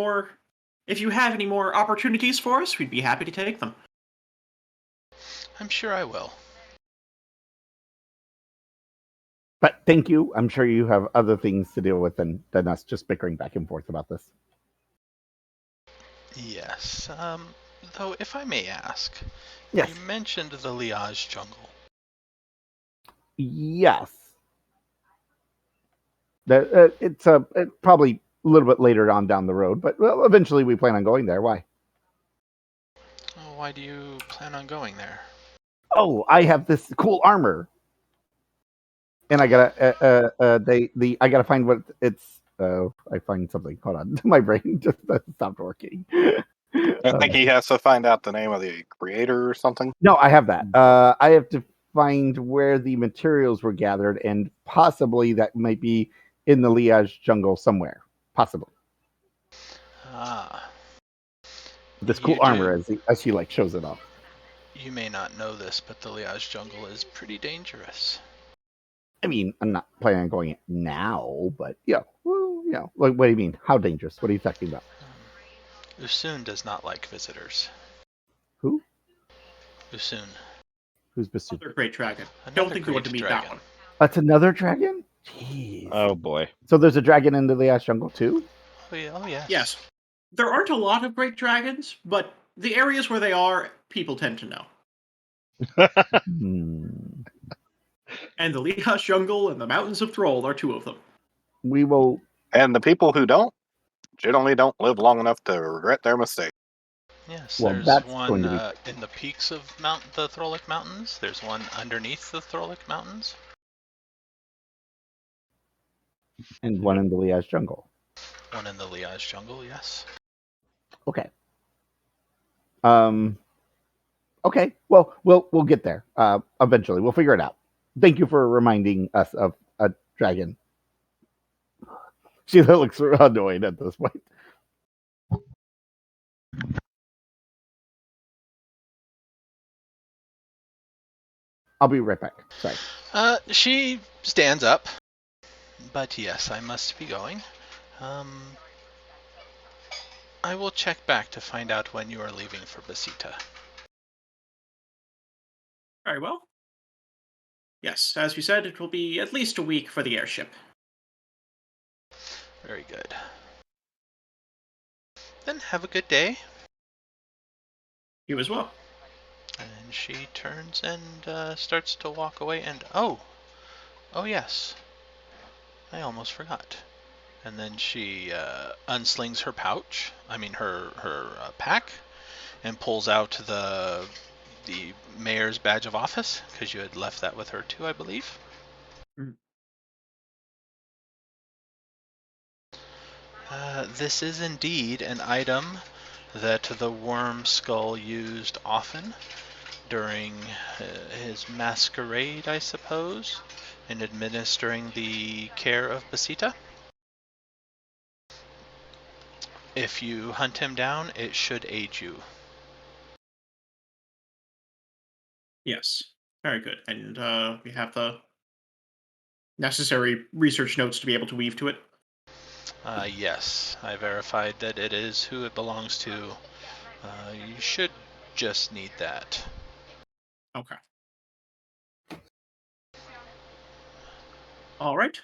more opportunities for us, we'd be happy to take them. I'm sure I will. But thank you. I'm sure you have other things to deal with than us just bickering back and forth about this. Yes. Though, if I may ask, Yes. you mentioned the Liage jungle. Yes. It's probably a little bit later on down the road, but well, eventually we plan on going there. Why? Why do you plan on going there? Oh, I have this cool armor, and I gotta I gotta find what it's. I find something. Hold on, my brain just stopped working. I think he has to find out the name of the creator or something. No, I have that. I have to find where the materials were gathered, and possibly that might be in the Liage jungle somewhere. Possibly. Ah. This cool armor as she like shows it off. You may not know this, but the Liage jungle is pretty dangerous. I mean, I'm not planning on going now, but yeah, well, yeah. Like, what do you mean? How dangerous? What are you talking about? Usun does not like visitors. Who? Usun. Who's Basu? Another great dragon. Another Don't think you want to great meet dragon. that one. That's another dragon? Jeez. Oh boy. So there's a dragon in the Liage jungle too? Oh, yeah, oh yes. Yes. There aren't a lot of great dragons, but the areas where they are, people tend to know. And the Liage jungle and the mountains of Throal are two of them. We will. And the people who don't generally don't live long enough to regret their mistake. Yes, Well, there's that's one going to be... in the peaks of the Throlic Mountains. There's one underneath the Throlic Mountains. And one in the Liage jungle. One in the Liage jungle, yes. Okay. Okay. Well, we'll get there. Eventually, we'll figure it out. Thank you for reminding us of a dragon. She looks annoyed at this point. I'll be right back. Sorry. She stands up. But yes, I must be going. I will check back to find out when you are leaving for Basita. Very well. Yes, as we said, it will be at least a week for the airship. Very good. Then have a good day. You as well. And she turns and starts to walk away and oh yes, I almost forgot. And then she unslings her pouch, her pack, and pulls out the mayor's badge of office, because you had left that with her too, I believe. This is indeed an item that the Worm Skull used often during his masquerade, I suppose, in administering the care of Basita. If you hunt him down, it should aid you. Yes, very good. And we have the necessary research notes to be able to weave to it. Yes, I verified that it is who it belongs to. You should just need that. Okay. All right.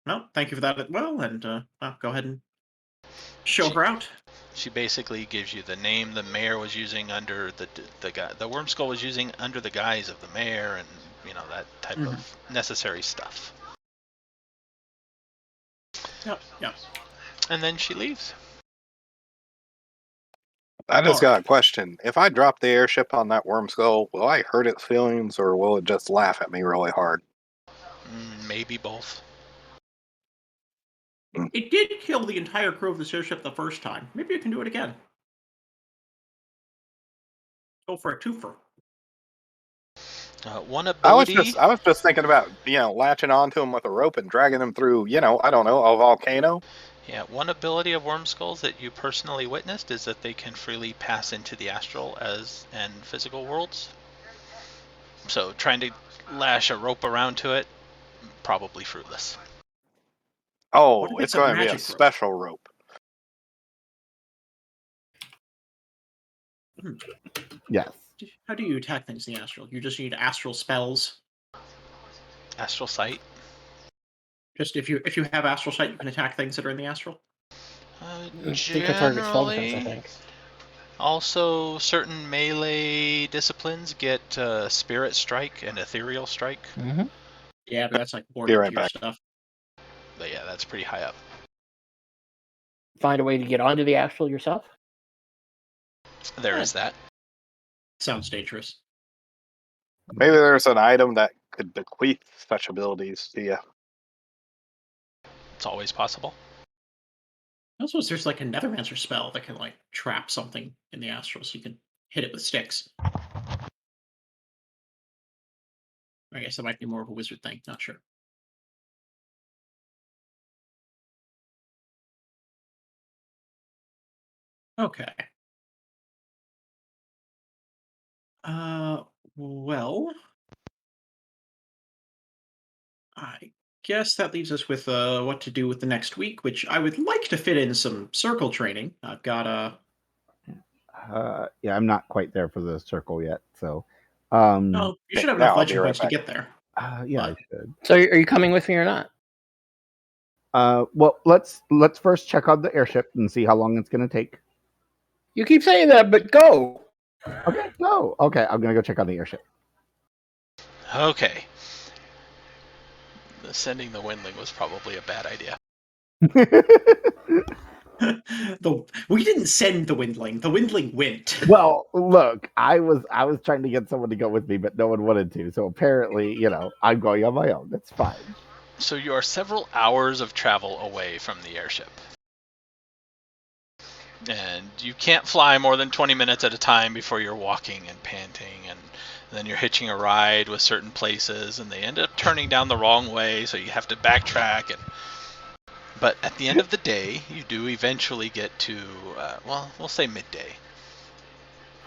Well, thank you for that as well, and go ahead and show her out. She basically gives you the name the mayor was using under the Worm Skull was using under the guise of the mayor, and that type of necessary stuff. Yeah. And then she leaves. I just got a question. If I drop the airship on that worm skull, will I hurt its feelings or will it just laugh at me really hard? Maybe both. It did kill the entire crew of the airship the first time. Maybe you can do it again. Go for a twofer. One ability. I was just thinking about latching onto him with a rope and dragging him through I don't know, a volcano. Yeah, one ability of Worm Skulls that you personally witnessed is that they can freely pass into the astral and physical worlds. So trying to lash a rope around to it, probably fruitless. Oh, What if it's it's a going to be a magic rope? special rope. Yes. How do you attack things in the astral? You just need astral spells. Astral sight. Just if you have astral sight, you can attack things that are in the astral. Take a target spell defense, I Generally. think. Also, certain melee disciplines get Spirit Strike and Ethereal Strike. Mm-hmm. Yeah, but that's like Be warrior right tier back. stuff. But yeah, that's pretty high up. Find a way to get onto the astral yourself. There is that. Sounds dangerous. Maybe there's an item that could bequeath such abilities to you. It's always possible. I suppose there's like a Nethermancer spell that can like trap something in the astral, so you can hit it with sticks. I guess that might be more of a wizard thing. Not sure. Okay. Well, I guess that leaves us with what to do with the next week, which I would like to fit in some circle training. I've got Yeah, I'm not quite there for the circle yet, so. oh, you should have enough Now I'll be legend right points to back. get there. Yeah, I But- should. So, are you coming with me or not? Well, let's first check out the airship and see how long it's going to take. You keep saying that, but go. Okay, go. Okay, I'm going to go check out the airship. Okay. Sending the Windling was probably a bad idea. We didn't send the Windling. The Windling went. Well, look, I was trying to get someone to go with me, but no one wanted to. So apparently, I'm going on my own. That's fine. So you are several hours of travel away from the airship. And you can't fly more than 20 minutes at a time before you're walking and panting, and then you're hitching a ride with certain places, and they end up turning down the wrong way, so you have to backtrack. But at the end of the day, you do eventually get to, we'll say midday.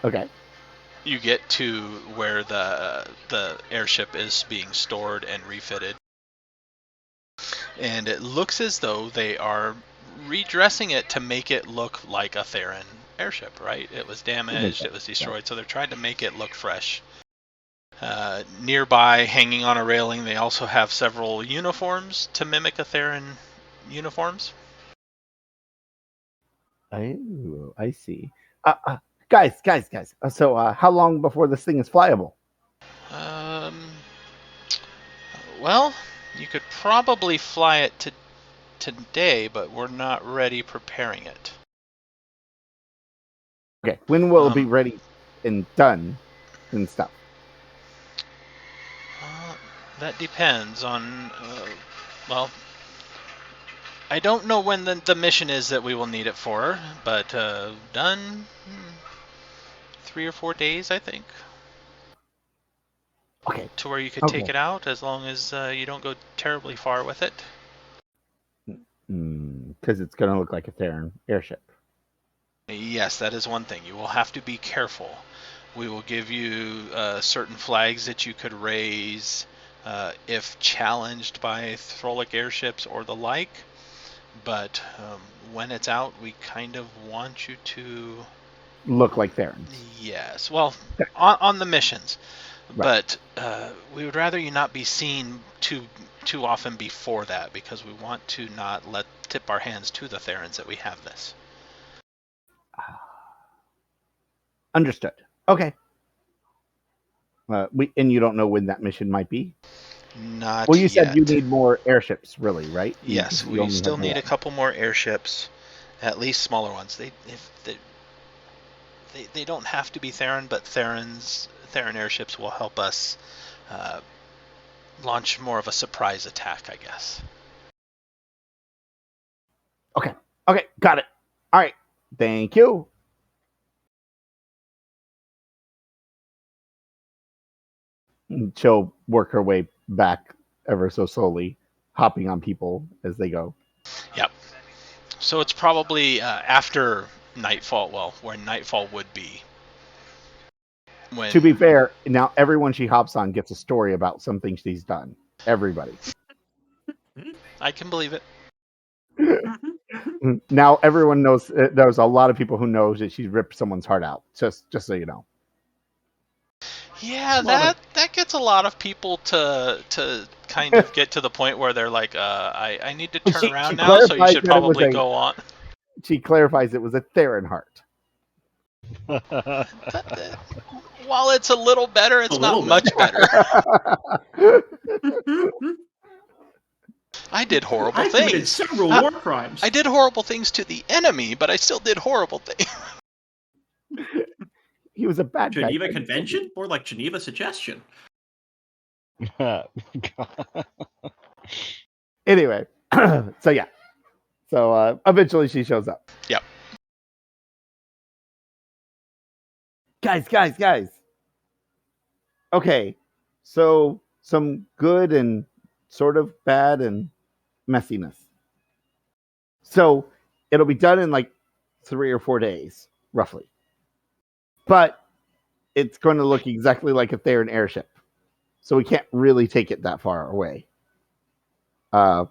Okay. You get to where the airship is being stored and refitted. And it looks as though they are redressing it to make it look like a Theron airship, right? It was damaged, it was destroyed, so they're trying to make it look fresh. Nearby, hanging on a railing, they also have several uniforms to mimic a Theron uniforms. Oh, I see. Guys. So, how long before this thing is flyable? Well, you could probably fly it today, but we're not ready preparing it. Okay, when will it be ready and done and stuff? That depends on, I don't know when the mission is that we will need it for, but done 3 or 4 days, I think. Okay. To where you could take it out, as long as you don't go terribly far with it. Because it's going to look like a Theron airship. Yes, that is one thing. You will have to be careful. We will give you certain flags that you could raise if challenged by Throlic airships or the like. But when it's out, we kind of want you to look like Therons. Yes, well, on the missions. Right. But we would rather you not be seen too often before that, because we want to not tip our hands to the Therons that we have this. Understood. Okay. And you don't know when that mission might be? Not Well, you yet. said you need more airships, really, right? Yes, we still need a couple more airships, at least smaller ones. They don't have to be Theron, but Theron airships will help us launch more of a surprise attack, I guess. Okay, got it. All right, thank you. She'll work her way back ever so slowly, hopping on people as they go. Yep. So it's probably after nightfall, well, where nightfall would be. To be fair, now everyone she hops on gets a story about something she's done. Everybody. I can believe it. Now everyone knows. There's a lot of people who know that she ripped someone's heart out. Just so you know. Yeah, that gets a lot of people to kind of get to the point where they're like, I need to turn She around now, so you clarifies should that it was probably a- go on. She clarifies it was a Theron heart. While it's a little better, it's not much better. I did horrible I committed things. several war crimes. I did horrible things to the enemy, but I still did horrible things. He was a bad guy. Geneva Convention? More like Geneva Suggestion. Anyway, so yeah. So eventually she shows up. Yep. Guys. Okay, so some good and sort of bad and messiness. So it'll be done in like 3 or 4 days, roughly. But it's going to look exactly like a Theron airship. So we can't really take it that far away. And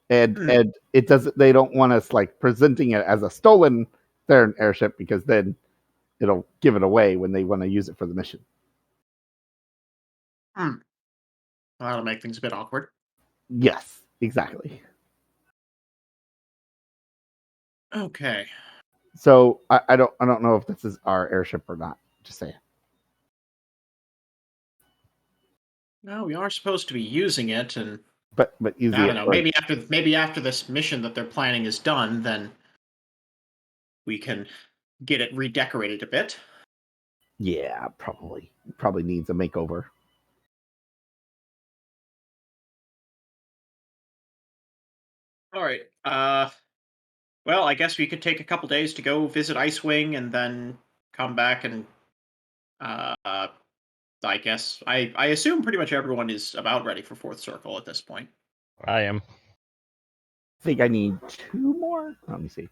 it doesn't. They don't want us like presenting it as a stolen Theron airship because then it'll give it away when they want to use it for the mission. Well, that'll make things a bit awkward. Yes, exactly. Okay. So I don't know if this is our airship or not. Just saying. No, we are supposed to be using it, and But easy. I don't know. Maybe after this mission that they're planning is done, then we can get it redecorated a bit. Yeah, probably needs a makeover. All right. Well, I guess we could take a couple days to go visit Icewing and then come back and I guess I assume pretty much everyone is about ready for Fourth Circle at this point. I am. I think I need 2 more. Let me see.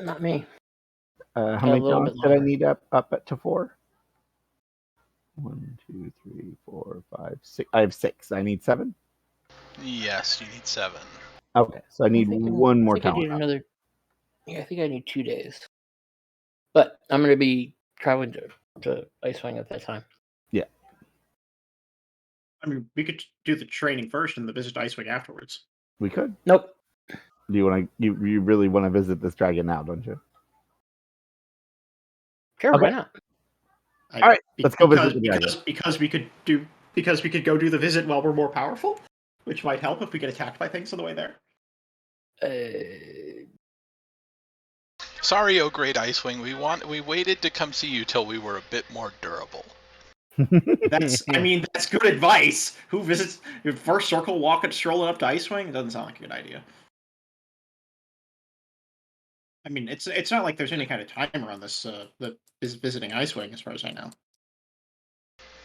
Not me. How many talents did I need up to 4? 1, 2, 3, 4, 5, 6. I have 6. I need 7. Yes, you need 7. Okay, so I need one more talent. I think I need 2 days. But I'm going to be traveling to Icewing at that time. Yeah. I mean, we could do the training first and the visit to Icewing afterwards. We could. Nope. Do you want to? You really want to visit this dragon now, don't you? Sure, Okay. why not? All right, let's go visit the dragon. Because we could go do the visit while we're more powerful, which might help if we get attacked by things on the way there. Sorry, oh great Icewing. We waited to come see you till we were a bit more durable. That's good advice. Who visits your first circle, walking, strolling up to Icewing? It doesn't sound like a good idea. I mean, it's not like there's any kind of timer on this that is visiting Icewing, as far as I know.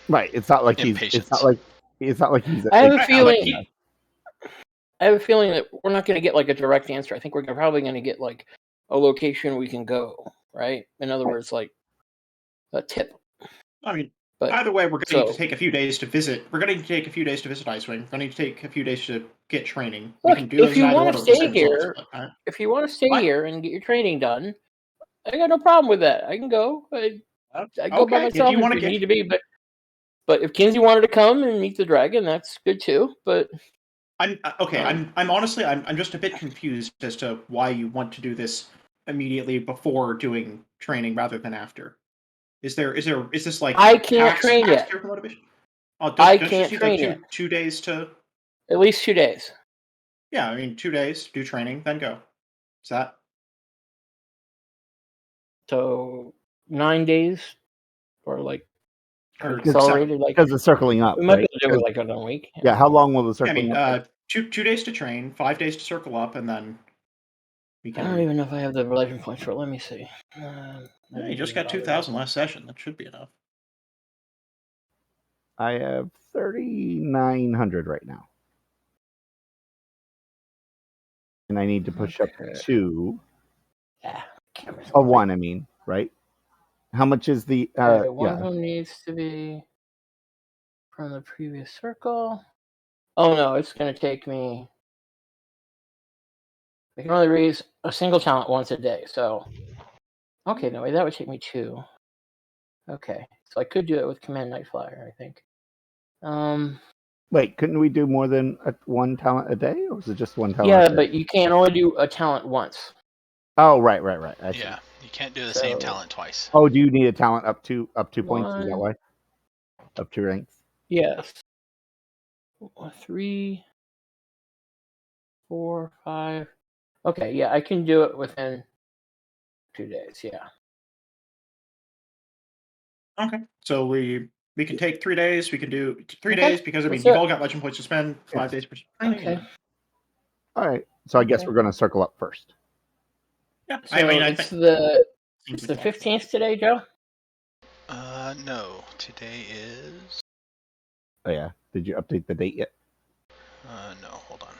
Right. It's not like Impatience. It's not like he's. I have a feeling that we're not going to get like a direct answer. I think we're probably going to get like a location we can go. Right. In other words, like a tip. I mean, either way, we're going to need to take a few days to visit. We're going to take a few days to visit Icewing. We're going to need to take a few days to get training. Look, we can do if you want to stay here, here and get your training done, I got no problem with that. I can go. I go by myself if you need to be. But if Kinsey wanted to come and meet the dragon, that's good too. But I'm honestly I'm just a bit confused as to why you want to do this immediately before doing training rather than after. Is this like I can't train yet? I can't train yet. 2 days to at least 2 days. Yeah, I mean 2 days, do training, then go. Is that so 9 days or like accelerated, like because it's circling up. We might be able to do it like in a week. Yeah, how long will the circling up? 2 days to train, 5 days to circle up, and then we can. I don't even know if I have the relation points for it. Let me see. You just got 2,000 last session. That should be enough. I have 3,900 right now, and I need to push up 2. A 1, I mean, right? How much is the? One of them needs to be from the previous circle. Oh no, it's going to take me. I can only raise a single talent once a day. So, okay, no, that would take me 2. Okay, so I could do it with Command Night Flyer, I think. Wait, couldn't we do more than one talent a day, or was it just one talent? Yeah, a day? but you can only do a talent once. Oh, right. I see. Yeah, you can't do the same talent twice. Oh, do you need a talent up 2 points? Is that 1. why? Up 2 ranks. Yes. 3, 4, 5. Okay, yeah, I can do it within 2 days. Yeah. Okay, so we can take 3 days. We can do 3 Okay, days because I mean let's you've do it. all got legend points to spend. 5 days per training. Okay. All right. So I guess Okay. we're going to circle up first. Yeah, So I mean I it's think the 15th today, Joe. No, today is. Oh yeah. Did you update the date yet? No, hold on.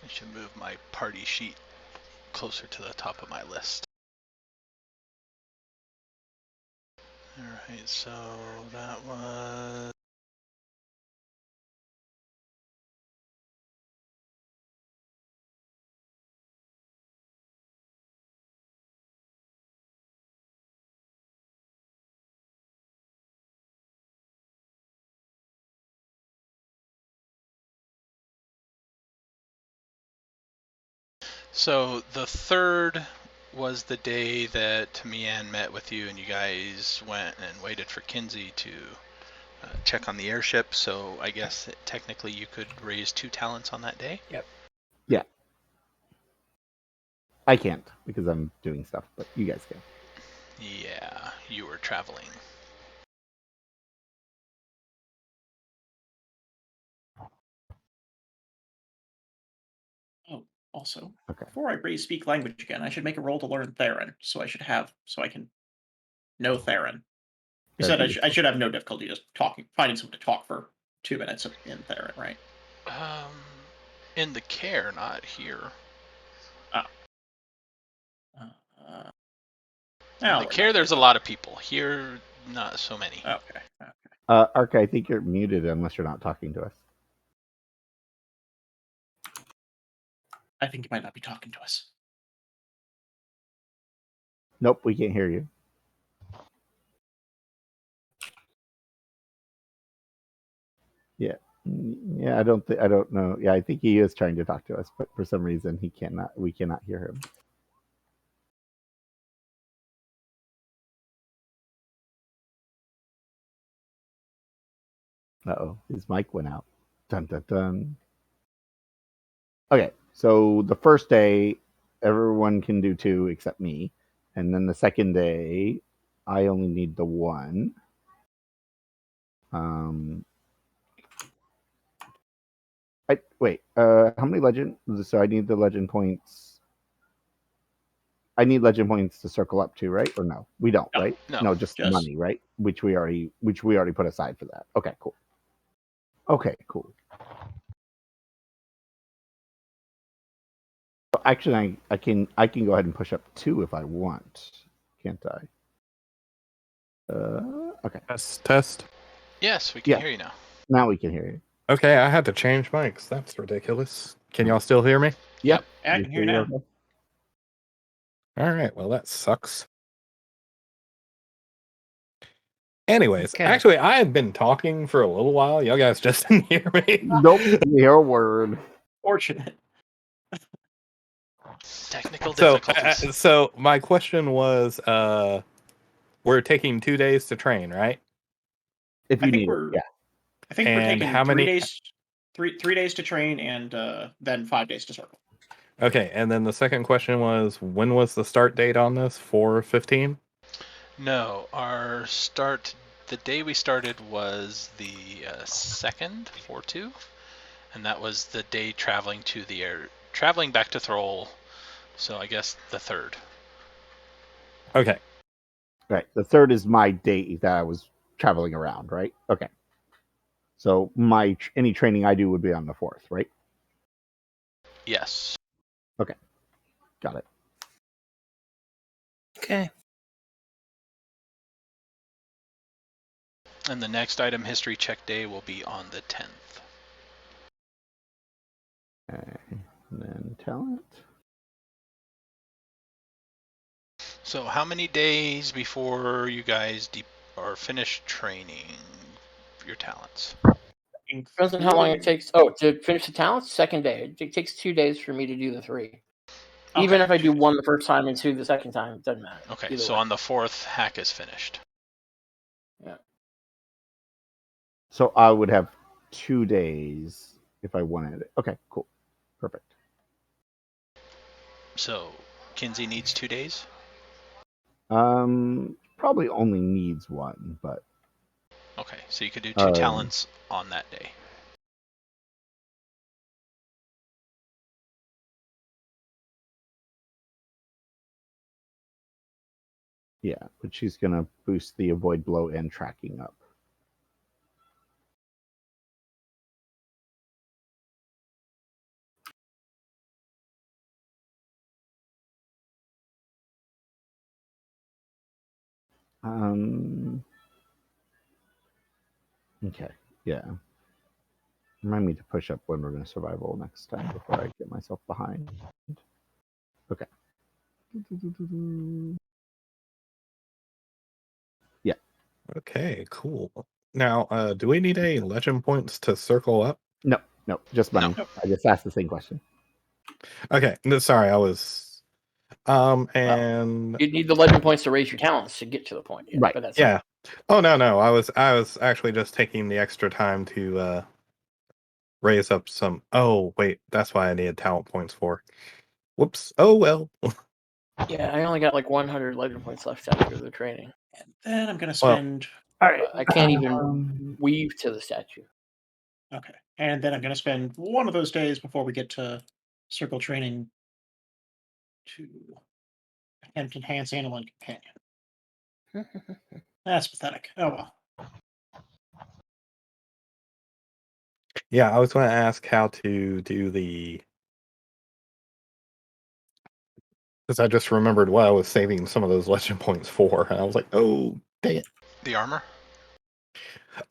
I should move my party sheet closer to the top of my list. Alright, so that was. So the 3rd was the day that Mian met with you, and you guys went and waited for Kinsey to check on the airship. So I guess technically you could raise 2 talents on that day. Yep. Yeah. I can't because I'm doing stuff, but you guys can. Yeah, you were traveling. Oh, also, Okay. before I speak language again, I should make a roll to learn Theron, so I can know Theron. You said I should have no difficulty just finding someone to talk for 2 minutes in Theron, right? In the care, not here. In the care, there's a lot of people. Here, not so many. Okay. Arca, I think you're muted unless you're not talking to us. I think you might not be talking to us. Nope, we can't hear you. Yeah, I don't know. Yeah, I think he is trying to talk to us, but for some reason we cannot hear him. Uh-oh, his mic went out. Dun dun dun. Okay, so the first day everyone can do 2 except me, and then the second day I only need the 1. How many legend? So I need the legend points. I need legend points to circle up to, right? Or no? We don't, No, right? no, No, just money, right? Which we already put aside for that. Okay, cool. Actually, I can go ahead and push up 2 if I want, can't I? Okay. Test. Yes, we can hear you now. Now we can hear you. Okay, I had to change mics. That's ridiculous. Can y'all still hear me? Yep. I can hear you now. Okay? All right, well, that sucks. Anyways, actually, I have been talking for a little while. Y'all guys just didn't hear me. Nope, didn't hear a word. Fortunate. Technical difficulties. So my question was, we're taking 2 days to train, right? If you need it, yeah. I think we're And taking how 3 many- days, 3 days to train, and then 5 days to circle. Okay, and then the second question was, when was the start date on this? 4/15? No, the day we started was the 2nd, 4/2, and that was the day traveling back to Throal. So I guess the 3rd. Okay. Right. The 3rd is my date that I was traveling around, right? Okay. So any training I do would be on the 4th, right? Yes. Okay. Got it. Okay. And the next item history check day will be on the 10th. Okay. And then talent. So how many days before you guys are finished training your talents? Depends on how long it takes. Oh, to finish the talents, second day. It takes 2 days for me to do the 3. Even if I do 1 the first time and 2 the second time, it doesn't matter. Okay, Either so way. on the 4th, hack is finished. Yeah. So I would have 2 days if I wanted it. Okay, cool. Perfect. So Kinsey needs 2 days? Probably only needs 1, but Okay, so you could do 2 talents on that day. yeah, but she's gonna boost the avoid blow and tracking up. Okay, yeah. Remind me to push up Wilderness Survival next time before I get myself behind. Okay. Yeah. Okay, cool. Now, do we need any legend points to circle up? No, just money. No. I just asked the same question. Okay, sorry, I was. And You need the legend points to raise your talents to get to the point. Yeah, Right. But that's yeah. Oh no, I was actually just taking the extra time to raise up some. Oh wait, that's why I needed talent points for. Whoops. Oh well. Yeah, I only got like 100 legend points left after the training. And then I'm going to spend. All right. I can't even weave to the statue. Okay. And then I'm going to spend one of those days before we get to circle training to attempt enhance animal and companion. That's pathetic. Oh well. Yeah, I was going to ask how to do the. Because I just remembered what I was saving some of those legend points for, and I was like, "Oh, dang it!" The armor?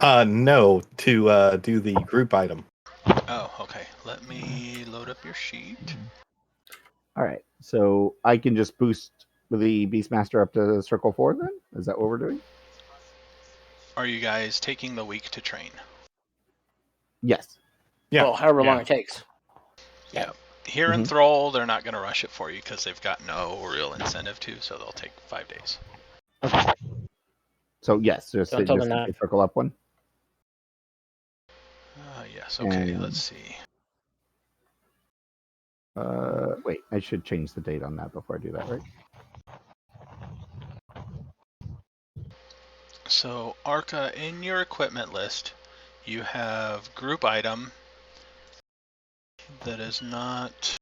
No, to do the group item. Oh, okay. Let me load up your sheet. All right. So I can just boost the Beastmaster up to circle 4 then? Is that what we're doing? Are you guys taking the week to train? Yes. Yeah. Well, however long it takes. Yeah. Here in Throal, they're not going to rush it for you because they've got no real incentive to, so they'll take 5 days. Okay. So yes, just Don't tell them simply that. circle up 1. Yes. Okay. And- Let's see. Wait, I should change the date on that before I do that, right? So, Arca, in your equipment list, you have group item that is not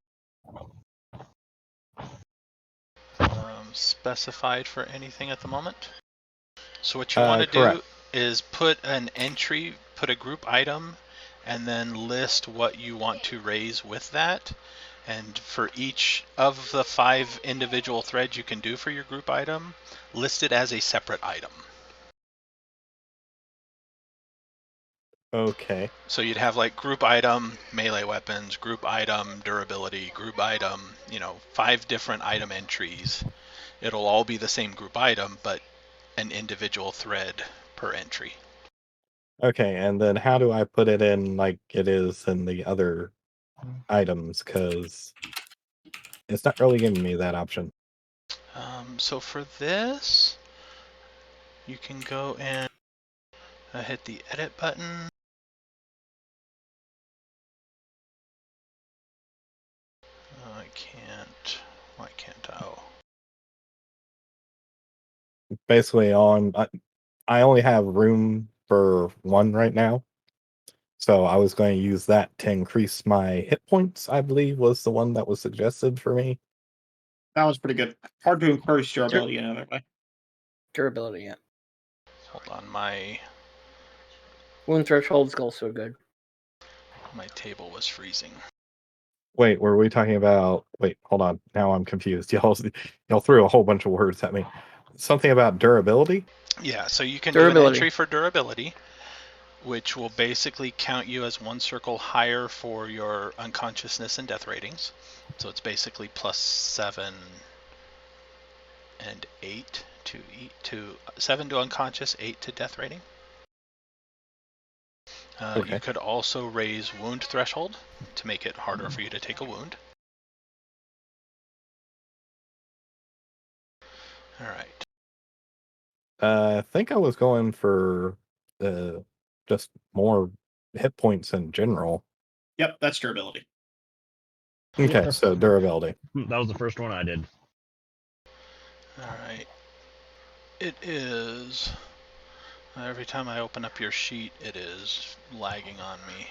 specified for anything at the moment. So what you want to do is put an entry, put a group item, and then list what you want to raise with that. And for each of the 5 individual threads you can do for your group item, list it as a separate item. Okay. So you'd have like group item, melee weapons, group item, durability, group item, 5 different item entries. It'll all be the same group item, but an individual thread per entry. Okay, and then how do I put it in like it is in the other items? Because it's not really giving me that option. So for this, you can go and hit the edit button. I can't. Why can't I? Oh. Basically, I only have room for 1 right now. So I was going to use that to increase my hit points, I believe was the one that was suggested for me. That was pretty good. Hard to increase durability another way. Durability, yeah. Hold on, my Wound threshold is also good. table was freezing. Wait, were we talking about? Wait, hold on. Now I'm confused. Y'all threw a whole bunch of words at me. Something about durability? Yeah, so you can do an entry for durability, which will basically count you as one circle higher for your unconsciousness and death ratings. So it's basically +7 and 8 to 7 to unconscious, 8 to death rating. Okay. You could also raise wound threshold to make it harder for you to take a wound. All right. I think I was going for just more hit points in general. Yep, that's durability. Okay, so durability. That was the first one I did. All right. It is. Every time I open up your sheet, it is lagging on me.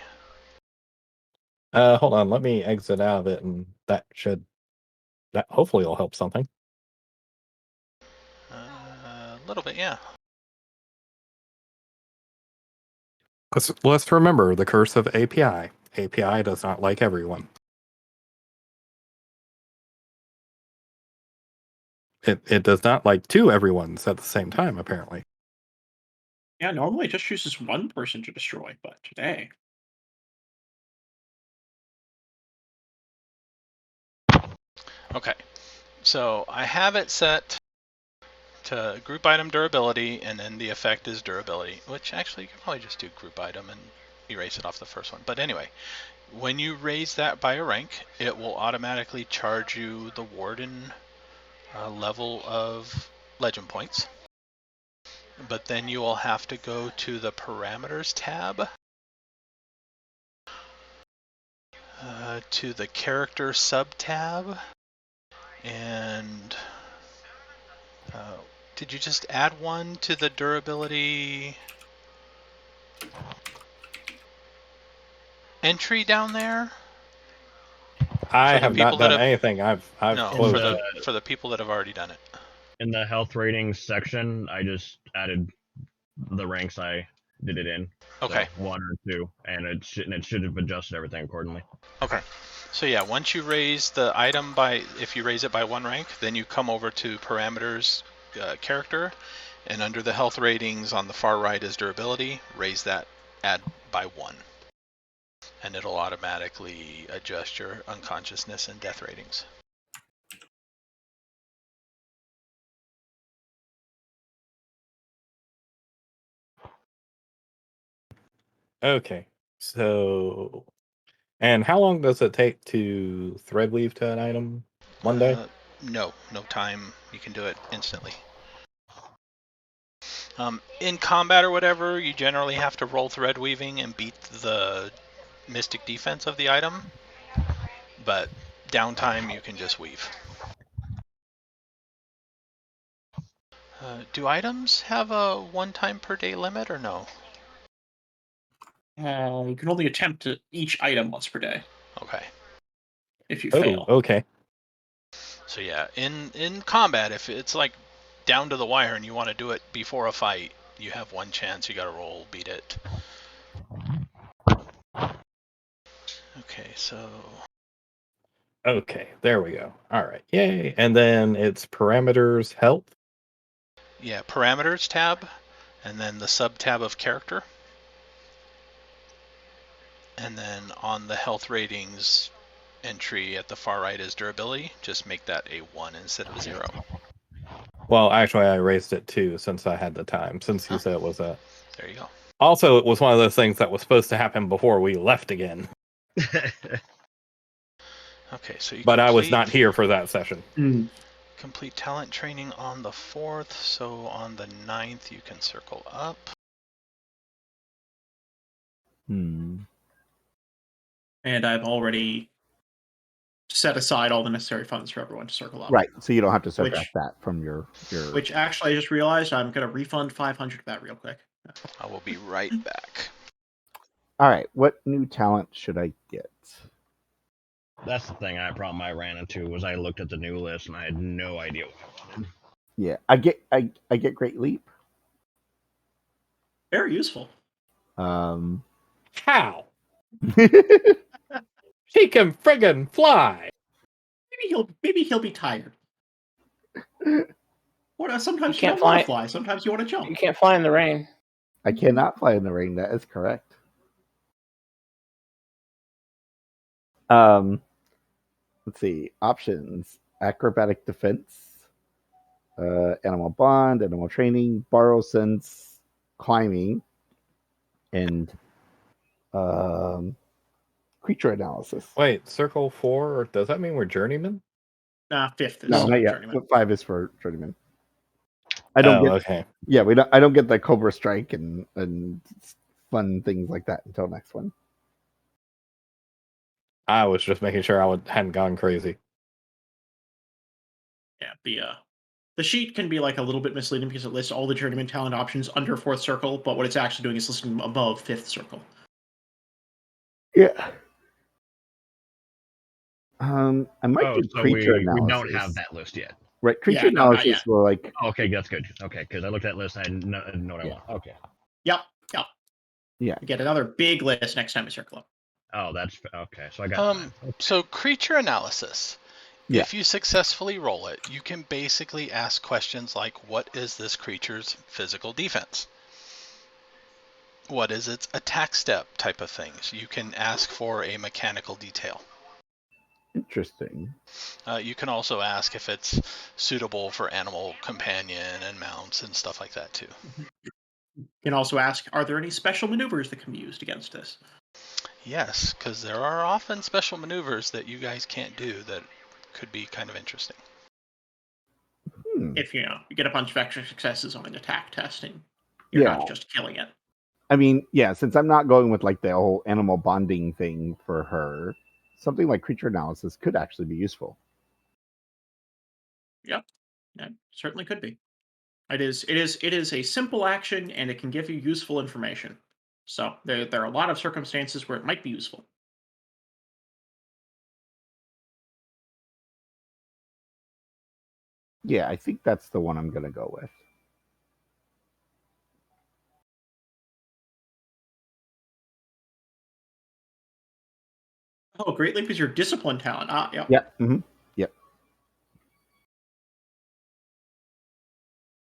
Hold on, let me exit out of it, and that hopefully will help something. A little bit, yeah. Let's remember the curse of API. API does not like everyone. It does not like two everyone's at the same time, apparently. Yeah, normally it just chooses one person to destroy, but today. Okay, so I have it set to group item durability, and then the effect is durability, which actually you can probably just do group item and erase it off the first one. But anyway, when you raise that by a rank, it will automatically charge you the warden level of legend points. But then you will have to go to the parameters tab, to the character sub tab, and did you just add one to the durability entry down there? I have not done anything. I've no, closed it. For the people that have already done it. In the health ratings section, I just added the ranks I did it in. Okay. So 1 or 2, and it should have adjusted everything accordingly. Okay. So yeah, once you raise the item if you raise it by 1 rank, then you come over to parameters character, and under the health ratings on the far right is durability. Raise that, add by 1. And it'll automatically adjust your unconsciousness and death ratings. Okay, so, and how long does it take to thread weave to an item? 1 day? No time. You can do it instantly. In combat or whatever, you generally have to roll thread weaving and beat the mystic defense of the item. But downtime, you can just weave. Do items have a 1 time per day limit or no? You can only attempt each item once per day. Okay. If you fail. Okay. So yeah, in combat, if it's like down to the wire and you want to do it before a fight, you have 1 chance. You got to roll, beat it. Okay, so. Okay, there we go. All right, yay! And then it's parameters health. Yeah, parameters tab, and then the sub tab of character, and then on the health ratings entry at the far right is durability. Just make that a 1 instead of 0. Well, actually, I raised it 2 since I had the time. Since you said it was a. There you go. Also, it was one of those things that was supposed to happen before we left again. Okay, so you. But I was not here for that session. Complete talent training on the 4th, so on the 9th you can circle up. And I've already set aside all the necessary funds for everyone to circle up. Right, so you don't have to subtract that from your. Which actually I just realized I'm going to refund 500 of that real quick. I will be right back. All right, what new talent should I get? That's the thing. Problem I ran into was I looked at the new list and I had no idea what I wanted. Yeah, I get Great Leap. Very useful. How? He can friggin' fly. Maybe he'll be tired. Sometimes you can't don't want to fly. fly. Sometimes you want to jump. You can't fly in the rain. I cannot fly in the rain. That is correct. Let's see. Options: acrobatic defense, animal bond, animal training, borrow sense, climbing, and creature analysis. Wait, circle 4? Does that mean we're journeymen? Nah, 5th is No, not yet. journeyman. 5 is for journeyman. I don't get. Okay. Yeah, we don't. I don't get the Cobra Strike and fun things like that until next one. I was just making sure I hadn't gone crazy. Yeah, the sheet can be like a little bit misleading because it lists all the journeyman talent options under 4th circle, but what it's actually doing is listing them above 5th circle. Yeah. I might do so creature we analysis. don't have that list yet. Right, creature Yeah, no, not analysis yet. will like. Okay, that's good. Okay, because I looked at that list and I didn't know what I want. Okay. Yep. Yeah. You get another big list next time you circle up. Oh, that's okay. So I got. So creature analysis. Yeah. If you successfully roll it, you can basically ask questions like, what is this creature's physical defense? What is its attack step type of things? You can ask for a mechanical detail. Interesting. You can also ask if it's suitable for animal companion and mounts and stuff like that too. You can also ask, are there any special maneuvers that can be used against this? Yes, because there are often special maneuvers that you guys can't do that could be kind of interesting. If you get a bunch of extra successes on an attack test and you're not just killing it. I mean, yeah, since I'm not going with like the whole animal bonding thing for her, something like creature analysis could actually be useful. Yep, that certainly could be. It is a simple action and it can give you useful information. So there are a lot of circumstances where it might be useful. Yeah, I think that's the one I'm going to go with. Oh, Great Leap is your discipline talent. Yep. Yep. Mm-hmm. Yep.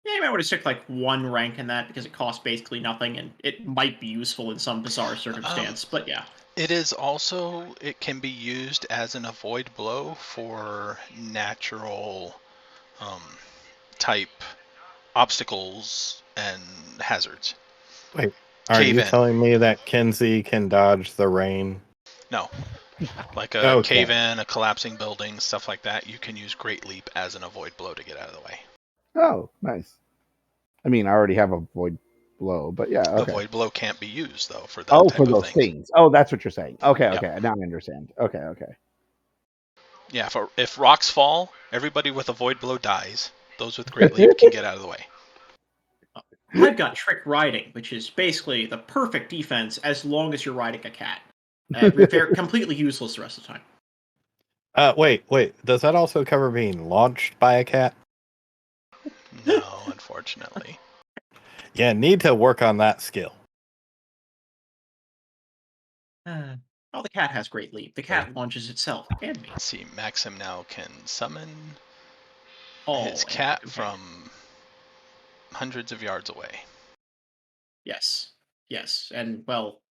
Yeah, you might want to stick like 1 rank in that because it costs basically nothing and it might be useful in some bizarre circumstance. But yeah. It can be used as an avoid blow for natural type obstacles and hazards. Wait, are you telling me that Kenzie can dodge the rain? No. Like a cave-in, a collapsing building, stuff like that, you can use Great Leap as an avoid blow to get out of the way. Oh, nice. I mean, I already have a void blow, but yeah, okay. Avoid blow can't be used, though, for that type for those things. Oh, that's what you're saying. Okay, okay. Now I understand. Okay. Yeah, if rocks fall, everybody with avoid blow dies. Those with Great Leap can get out of the way. I've got trick riding, which is basically the perfect defense as long as you're riding a cat. They're completely useless the rest of the time. Wait. Does that also cover being launched by a cat? No, unfortunately. Yeah, need to work on that skill. Well, the cat has Great Leap. The cat launches itself and me. Let's see, Maxim now can summon his and cat from hundreds of yards away. Yes, and well,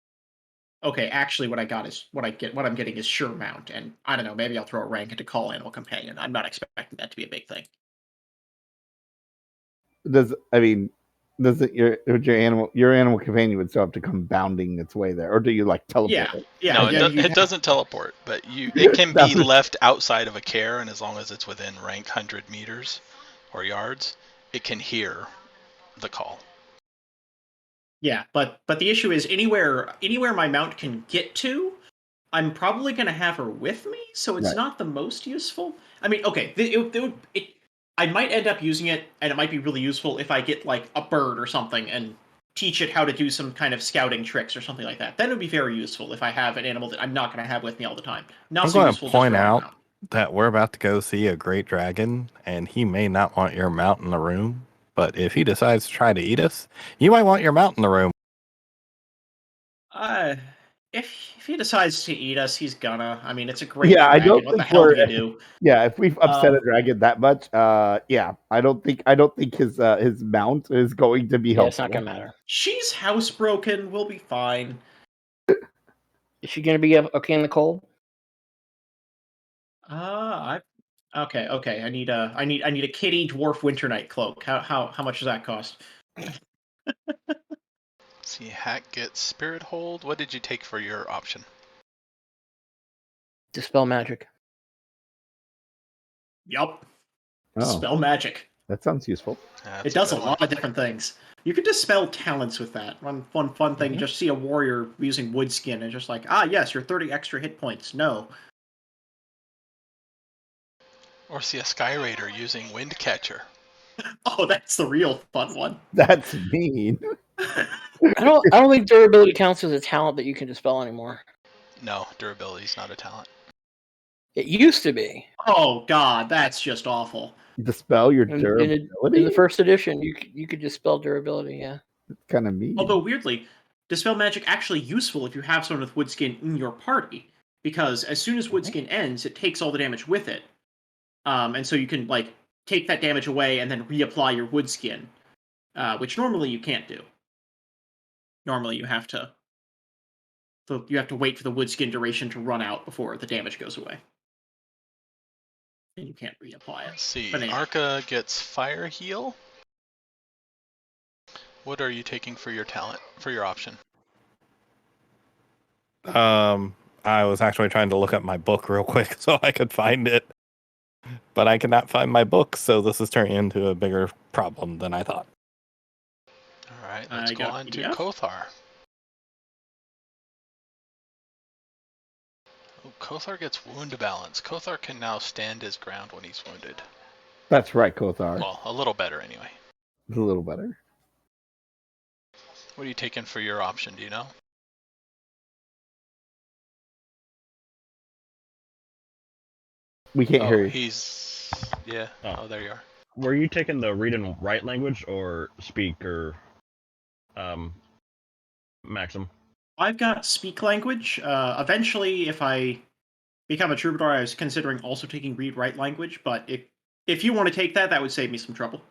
okay. Actually, what I'm getting is sure mount, and I don't know. Maybe I'll throw a rank into call animal companion. I'm not expecting that to be a big thing. Does your animal companion would still have to come bounding its way there, or do you like teleport it? Yeah. No, it doesn't teleport, but it can be left outside of a care, and as long as it's within rank 100 meters or yards, it can hear the call. Yeah, but the issue is anywhere my mount can get to, I'm probably going to have her with me, so it's not the most useful. I mean, okay, I might end up using it, and it might be really useful if I get like a bird or something and teach it how to do some kind of scouting tricks or something like that. Then it would be very useful if I have an animal that I'm not going to have with me all the time. Not I'm so going useful to point out mount. that we're about to go see a great dragon, and he may not want your mount in the room. But if he decides to try to eat us, you might want your mount in the room. If he decides to eat us, he's gonna. I mean, it's a great Yeah, I dragon. don't What the think hell do we're. you do? Yeah, if we've upset a Um, dragon that much, yeah, I don't think his mount is going to be Yeah, it's helpful. not gonna matter. She's housebroken. We'll be fine. Is she gonna be okay in the cold? Okay. I need a kitty dwarf winter night cloak. How much does that cost? See, Hack gets Spirit Hold. What did you take for your option? Dispel magic. Yup. Oh, Spell magic. that sounds useful. That's It does a good one. lot of different things. You could dispel talents with that. One fun thing, Mhm. just see a warrior using wood skin and just like, yes, you're 30 extra hit points. No. Or see a Sky Raider using Wind Catcher. Oh, that's the real fun one. That's mean. I don't think durability counts as a talent that you can dispel anymore. No, durability is not a talent. It used to be. Oh god, that's just awful. Dispel your In durability. the first edition, you could dispel durability. Yeah. It's kind of mean. Although weirdly, dispel magic actually useful if you have someone with wood skin in your party, because as soon as wood skin ends, it takes all the damage with it. And so you can like take that damage away and then reapply your wood skin, which normally you can't do. Normally you have to wait for the wood skin duration to run out before the damage goes away. And you can't reapply it. Let's see. But anyway. Arca gets Fire Heal. What are you taking for your talent, for your option? I was actually trying to look up my book real quick so I could find it. But I cannot find my book, so this is turning into a bigger problem than I thought. Alright, let's go on to PDF? Kothar. Oh, Kothar gets Wound Balance. Kothar can now stand his ground when he's wounded. That's right, Kothar. Well, a little better anyway. It's a little better. What are you taking for your option, do you know? We can't hear you. He's... Yeah. Oh, there you are. Were you taking the read and write language or speak or Maxim? I've got speak language. Eventually, if I become a troubadour, I was considering also taking read-write language, but if you want to take that, that would save me some trouble.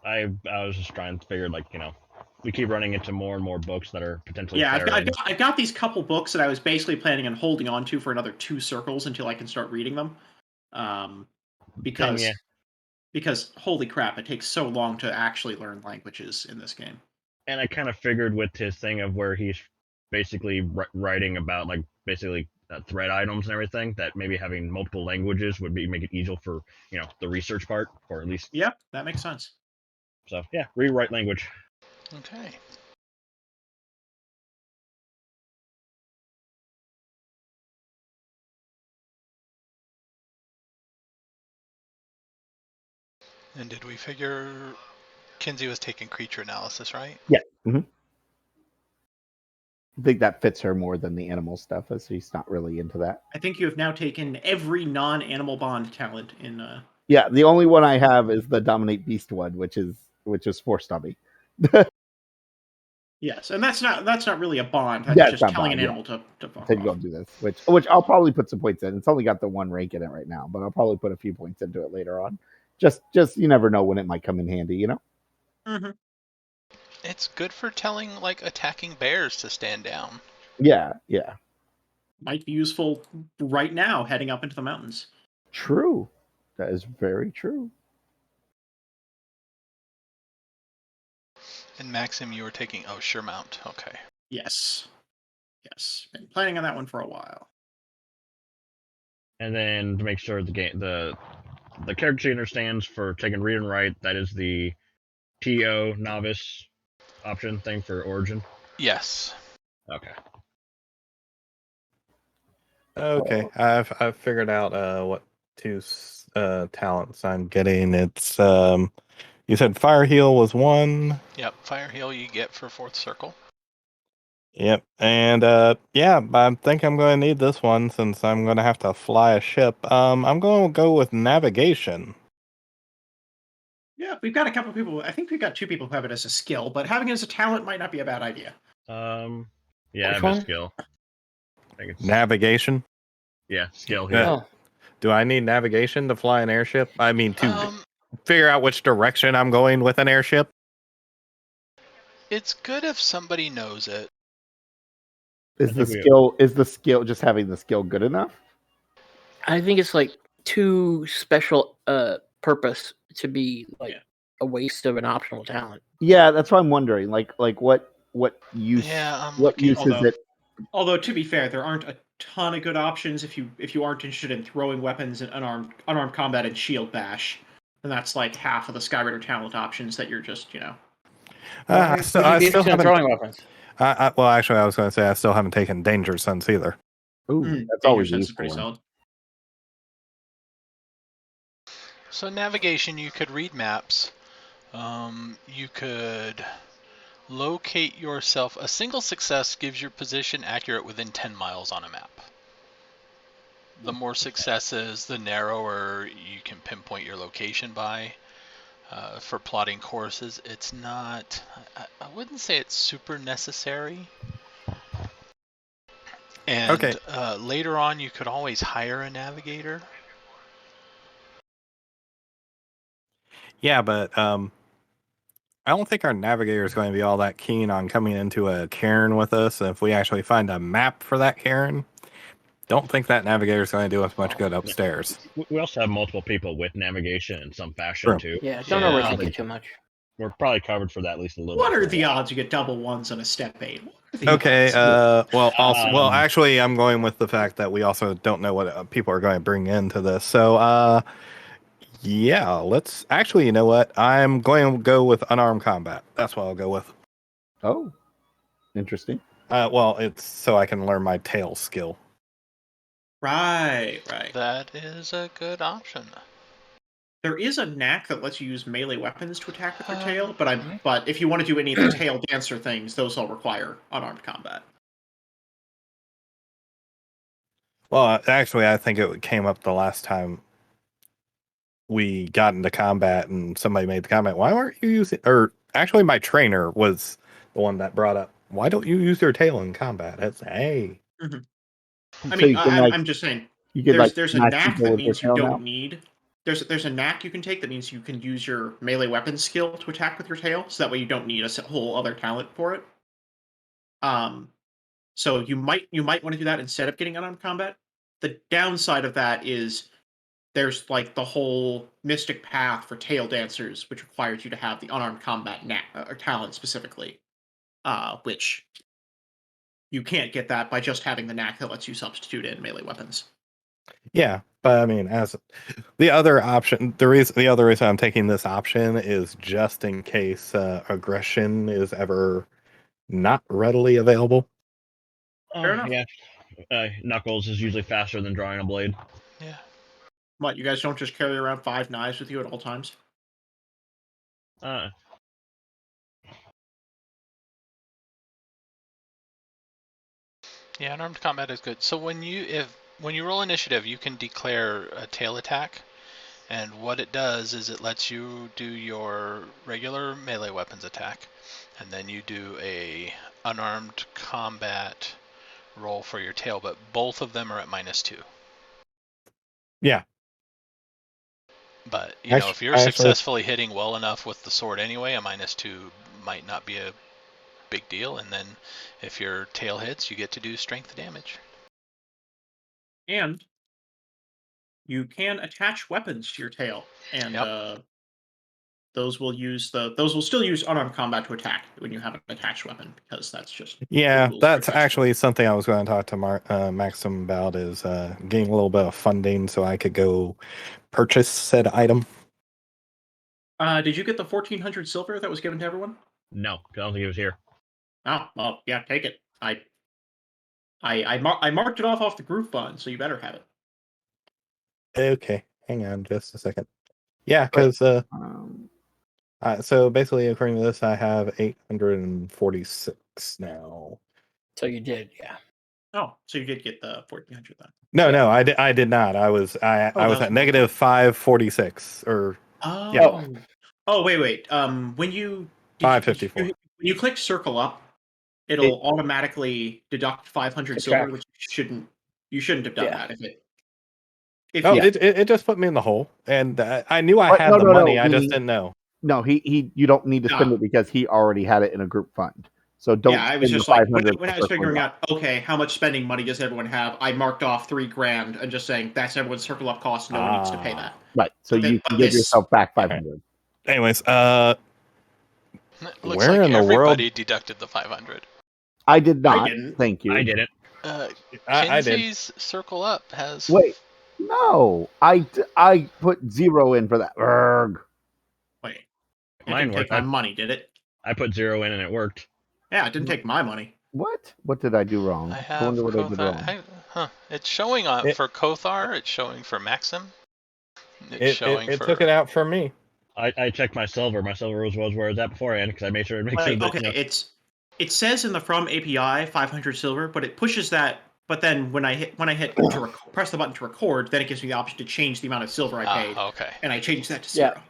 I was just trying to figure, like, we keep running into more and more books that are potentially Yeah, fair. I've got these couple books that I was basically planning on holding on to for another 2 circles until I can start reading them. Because holy crap, it takes so long to actually learn languages in this game. And I kind of figured with his thing of where he's basically writing about, like, basically thread items and everything, that maybe having multiple languages would make it easier for, the research part, or at least. Yep, that makes sense. So, yeah, rewrite language. Okay. And did we figure Kinsey was taking creature analysis, right? Yeah. Mm-hmm. I think that fits her more than the animal stuff, as she's not really into that. I think you have now taken every non-animal bond talent in. Yeah, the only one I have is the Dominate Beast one, which is Force Dummy. Yes, and that's not really a bond. That's just telling an animal to go do this, which I'll probably put some points in. It's only got the 1 rank in it right now, but I'll probably put a few points into it later on. Just you never know when it might come in handy, Mm-hmm. It's good for telling, like, attacking bears to stand down. Yeah. Might be useful right now, heading up into the mountains. True. That is very true. And Maxim, you were taking Suremount. Okay. Yes. Been planning on that one for a while. And then to make sure the character sheet understands for taking read and write, that is the TO novice option thing for origin. Yes. Okay. Okay, I've figured out what 2 talents I'm getting. It's you said Fire Heal was 1. Yep, Fire Heal you get for 4th circle. Yep, and yeah, I think I'm going to need this one since I'm going to have to fly a ship. I'm going to go with navigation. Yeah, we've got a couple of people. I think we've got 2 people who have it as a skill, but having it as a talent might not be a bad idea. Yeah, I Which have a one? skill. I think it's Navigation. yeah, skill here. Yeah. Oh, Do I need navigation to fly an airship? I mean, to Um, figure out which direction I'm going with an airship. it's good if somebody knows it. Is I the think skill just having the skill good enough? I think it's like too special purpose to be like a waste of an optional talent. Yeah, that's what I'm wondering. Like what use Yeah, I'm what looking. use is Although- it? Although to be fair, there aren't a ton of good options if you aren't interested in throwing weapons in unarmed combat and shield bash. And that's like half of the Skyrider talent options that you're just, I Would still you be still interested in haven't. throwing weapons? Well, actually, I was going to say I still haven't taken Danger Sense either. Ooh, that's Danger always sense is useful. pretty solid. So navigation, you could read maps. You could locate yourself. A single success gives your position accurate within 10 miles on a map. The more successes, the narrower you can pinpoint your location by. For plotting courses, it's not. I wouldn't say it's super necessary. And Okay. later on, you could always hire a navigator. Yeah, but I don't think our navigator is going to be all that keen on coming into a cairn with us. If we actually find a map for that cairn, don't think that navigator is going to do us much good upstairs. We also have multiple people with navigation in some fashion True. too. Yeah, don't Yeah. overthink it too much. We're probably covered for that at least a little What bit. are for the a while. odds you get double ones on a step 8? What are the Okay. odds? Well, Um, actually, I'm going with the fact that we also don't know what people are going to bring into this. So, yeah, let's actually. You know what? I'm going to go with unarmed combat. That's what I'll go with. Oh, interesting. Well, it's so I can learn my tail skill. Right. That is a good option. There is a knack that lets you use melee weapons to attack with your tail, Mhm. but if you want to do any of the tail dancer things, those all require unarmed combat. Well, actually, I think it came up the last time we got into combat and somebody made the comment, why weren't you using, or actually my trainer was the one that brought up, why don't you use your tail in combat? It's, hey. I So mean, you can, I'm just saying, you could like there's a smash knack people that with your means you tail don't now. need. There's a knack you can take that means you can use your melee weapon skill to attack with your tail, so that way you don't need a whole other talent for it. So you might want to do that instead of getting unarmed combat. The downside of that is there's like the whole mystic path for tail dancers, which requires you to have the unarmed combat or talent specifically, which you can't get that by just having the knack that lets you substitute in melee weapons. Yeah, but I mean, as the other option, the other reason I'm taking this option is just in case aggression is ever not readily available. Fair enough. Yeah. Knuckles is usually faster than drawing a blade. Yeah. What, you guys don't just carry around 5 knives with you at all times? Yeah, unarmed combat is good. So when you roll initiative, you can declare a tail attack, and what it does is it lets you do your regular melee weapons attack, and then you do a unarmed combat roll for your tail, but both of them are at -2. Yeah. But you know, if you're I actually- successfully hitting well enough with the sword anyway, a -2 might not be a big deal, and then if your tail hits, you get to do strength damage. And you can attach weapons to your tail, and those will still use unarmed combat to attack when you have an attached weapon, because that's just Yeah, the rules that's for attachment. actually something I was going to talk to Maxim about is getting a little bit of funding so I could go purchase said item. Did you get the 1,400 silver that was given to everyone? No, I don't think it was here. Oh, well, yeah, take it. I marked it off the group fund, so you better have it. Okay, hang on just a second. Yeah, But, because so basically, according to this, I have 846 now. So you did, yeah. Oh, so you did get the 1,400 then. No, I did not. I was that was was at negative 546 or Oh. Yeah. Oh, wait. When you 554. When you clicked circle up it'll automatically deduct 500 silver, Subtract. which you shouldn't have done Yeah. that No, you it just put me in the hole, and I knew I But had no, the no, no, money. I just meaning- didn't know. No, you don't need to spend No. it because he already had it in a group fund. So don't Yeah, I was spend just the like 500 when I was figuring out, okay, how much spending money does everyone have? I marked off $3,000 and just saying that's everyone's circle up cost. No one needs to pay that. Right. So But you then- can but give this- yourself back 500. Anyways, It looks Where like in the everybody world- deducted the 500. I did not. didn't. Thank you. I didn't. I did. Kinsey's circle up has. Wait. No, I put 0 in for that. Urgh. Wait, it Mine didn't take worked. my money, did it? I put 0 in and it worked. Yeah, it didn't take my money. What? What did I do wrong? I I have wonder what I did wrong. Kothar. It's showing for Kothar. It's showing for Maxim. It's showing It for. took it out for me. I checked my silver. My silver was where it was at beforehand because I made sure it makes sure that, Okay, it says in the From API 500 silver, but it pushes that. But then when I hit press the button to record, then it gives me the option to change the amount of silver I paid, Okay. and I changed that to Yeah. 0.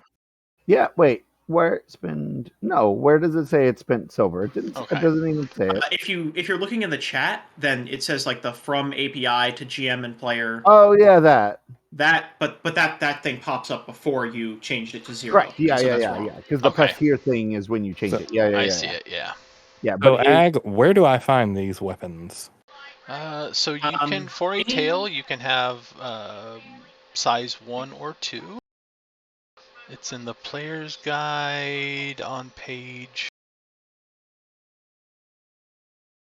Yeah. Wait. Where spend? No. Where does it say it spent silver? It didn't. Okay. It doesn't even say it. If you're looking in the chat, then it says like the From API to GM and player. Oh yeah, that. But that thing pops up before you changed it to 0. Right. Yeah. so Yeah. that's Yeah. wrong. Yeah. Because the Okay. press here thing is when you change So- it. Yeah. Yeah. I Yeah. see yeah. it. Yeah. Yeah. So, But Ag, where do I find these weapons? So you can, for a tail, you can have size 1 or 2. It's in the player's guide on page.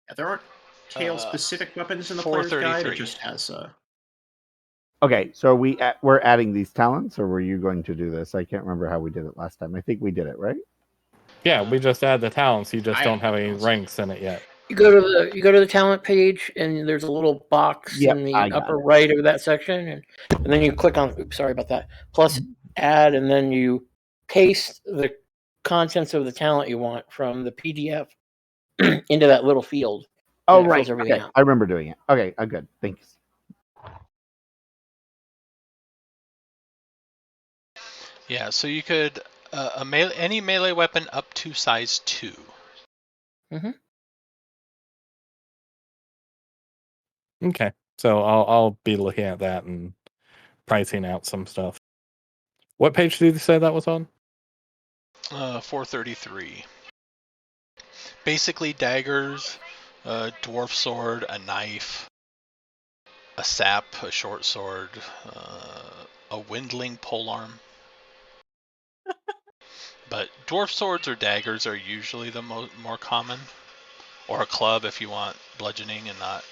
Yeah, there aren't tail specific weapons in the player's guide. It 433. just has. okay. So we're adding these talents, or were you going to do this? I can't remember how we did it last time. I think we did it right. Yeah, we just add the talents. You just I don't have have any talents. ranks in it yet. You go to the talent page, and there's a little box Yep, in the I got upper right of that section, and then you click on. Oops, sorry about that. Plus add, and then you paste the contents of the talent you want from the PDF into that little field. Oh and it right. fills everything Okay. out. I remember doing it. Okay. I'm good. Thanks. Yeah. So you could any melee weapon up to size 2. Okay, so I'll be looking at that and pricing out some stuff. What page did you say that was on? 433. Basically daggers, a dwarf sword, a knife, a sap, a short sword, a windling polearm. But dwarf swords or daggers are usually the more common, or a club if you want bludgeoning and not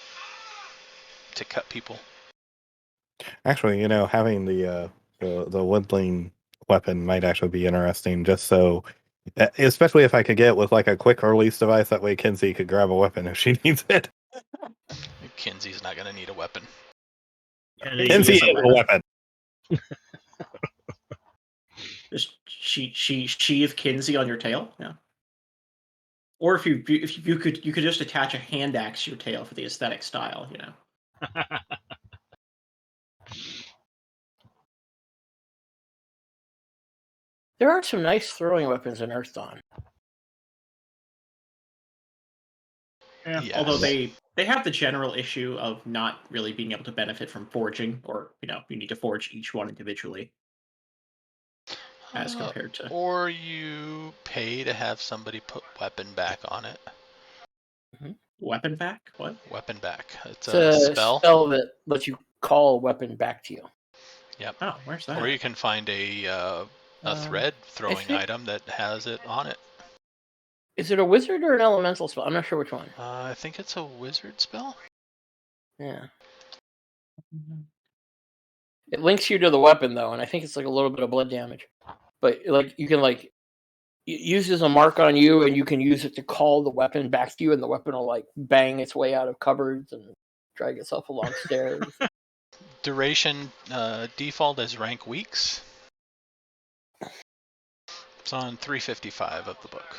to cut people. Actually, having the woodling weapon might actually be interesting. Just so, especially if I could get it with like a quick release device, that way Kinsey could grab a weapon if she needs it. Kinsey's not going to need a weapon. Kinsey is a weapon. Just sheath Kinsey on your tail, yeah. Or if you could just attach a hand axe to your tail for the aesthetic style, There are some nice throwing weapons in Earthdawn. Yeah. Yes. Although they have the general issue of not really being able to benefit from forging, or you need to forge each one individually. As compared to, or you pay to have somebody put weapon back on it. weapon back? What? Weapon back. It's It's a spell. that lets you call a weapon back to you. Yep. Oh, where's that? Or you can find a thread throwing think- item that has it on it. Is it a wizard or an elemental spell? I'm not sure which one. I think it's a wizard spell. Yeah. It links you to the weapon though, and I think it's like a little bit of blood damage. But like you can like it uses a mark on you, and you can use it to call the weapon back to you, and the weapon will like bang its way out of cupboards and drag itself along stairs. Duration default is rank weeks. It's on 355 of the book.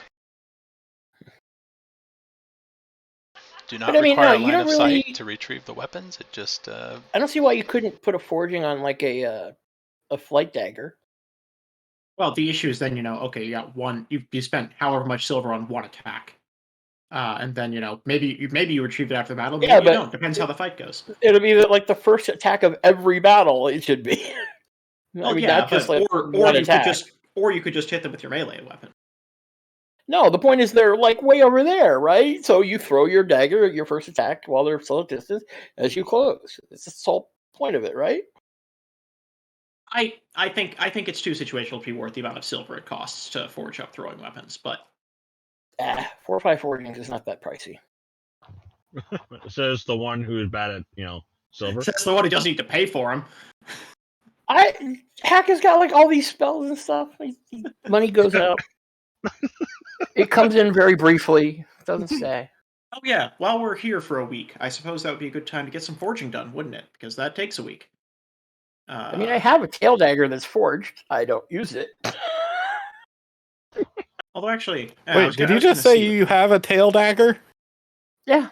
Do not But I mean, require no, a you line don't of really- sight to retrieve the weapons. It just I don't see why you couldn't put a forging on like a flight dagger. Well, the issue is then okay, you got one. You spent however much silver on one attack. And then maybe you retrieve it after the battle. Maybe Yeah, you but don't. Depends how the fight goes. It'll be like the first attack of every battle. It should be. Oh, not just like or one you attack. could just hit them with your melee weapon. No, the point is they're like way over there, right? So you throw your dagger at your first attack while they're still at distance as you close. It's the whole point of it, right? I think it's too situational to be worth the amount of silver it costs to forge up throwing weapons, but 4 or 5 forgings is not that pricey. Says the one who is bad at silver. Says the one who doesn't need to pay for them. Hack has got like all these spells and stuff. Money goes out. It comes in very briefly. It doesn't stay. Oh yeah, while we're here for a week, I suppose that would be a good time to get some forging done, wouldn't it? Because that takes a week. I mean, I have a tail dagger that's forged. I don't use it. Although actually, Wait, did you just say you have a tail dagger? Yeah.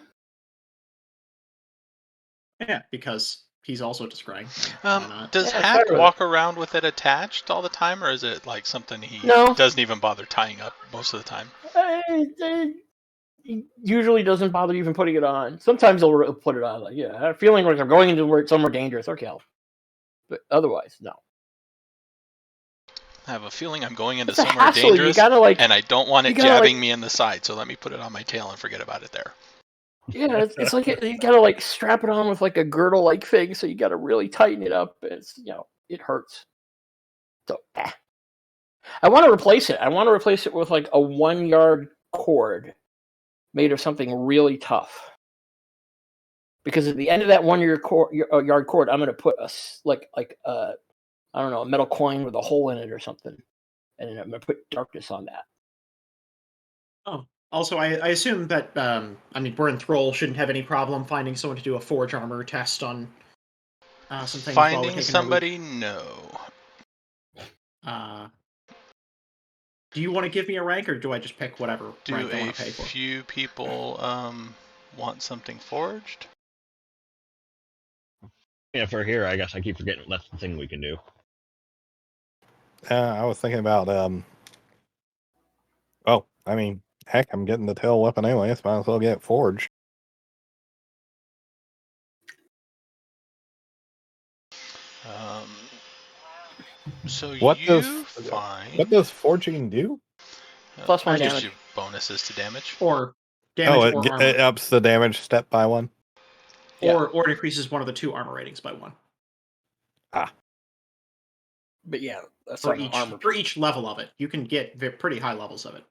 Yeah, because he's also describing. Does Hack walk around with it attached all the time, or is it like something he doesn't even bother tying up most of the time? He usually doesn't bother even putting it on. Sometimes he'll put it on. Like, I have a feeling like I'm going into somewhere dangerous. Okay, but otherwise, no. I have a feeling I'm going into somewhere dangerous, and I don't want it jabbing me in the side, so let me put it on my tail and forget about it there. Yeah, it's like you gotta like strap it on with like a girdle-like thing, so you gotta really tighten it up. It's it hurts. So I want to replace it. I want to replace it with like a 1-yard cord made of something really tough. Because at the end of that 1-yard cord, I'm gonna put a metal coin with a hole in it or something, and then I'm gonna put darkness on that. Oh. Also, I assume that, we're in Throal, shouldn't have any problem finding someone to do a forge armor test on some things. Finding somebody, no. Do you want to give me a rank, or do I just pick whatever rank I want to pay for? Do a few people want something forged? Yeah, for here, I guess I keep forgetting that's the thing we can do. I was thinking about, heck, I'm getting the tail weapon anyway, so might as well get forged. So what does forging do? Plus 1 gives damage. you bonuses to damage. Or damage or armor. It ups the damage step by 1. Or it increases one of the 2 armor ratings by 1. But yeah, that's for each level of it. You can get pretty high levels of it.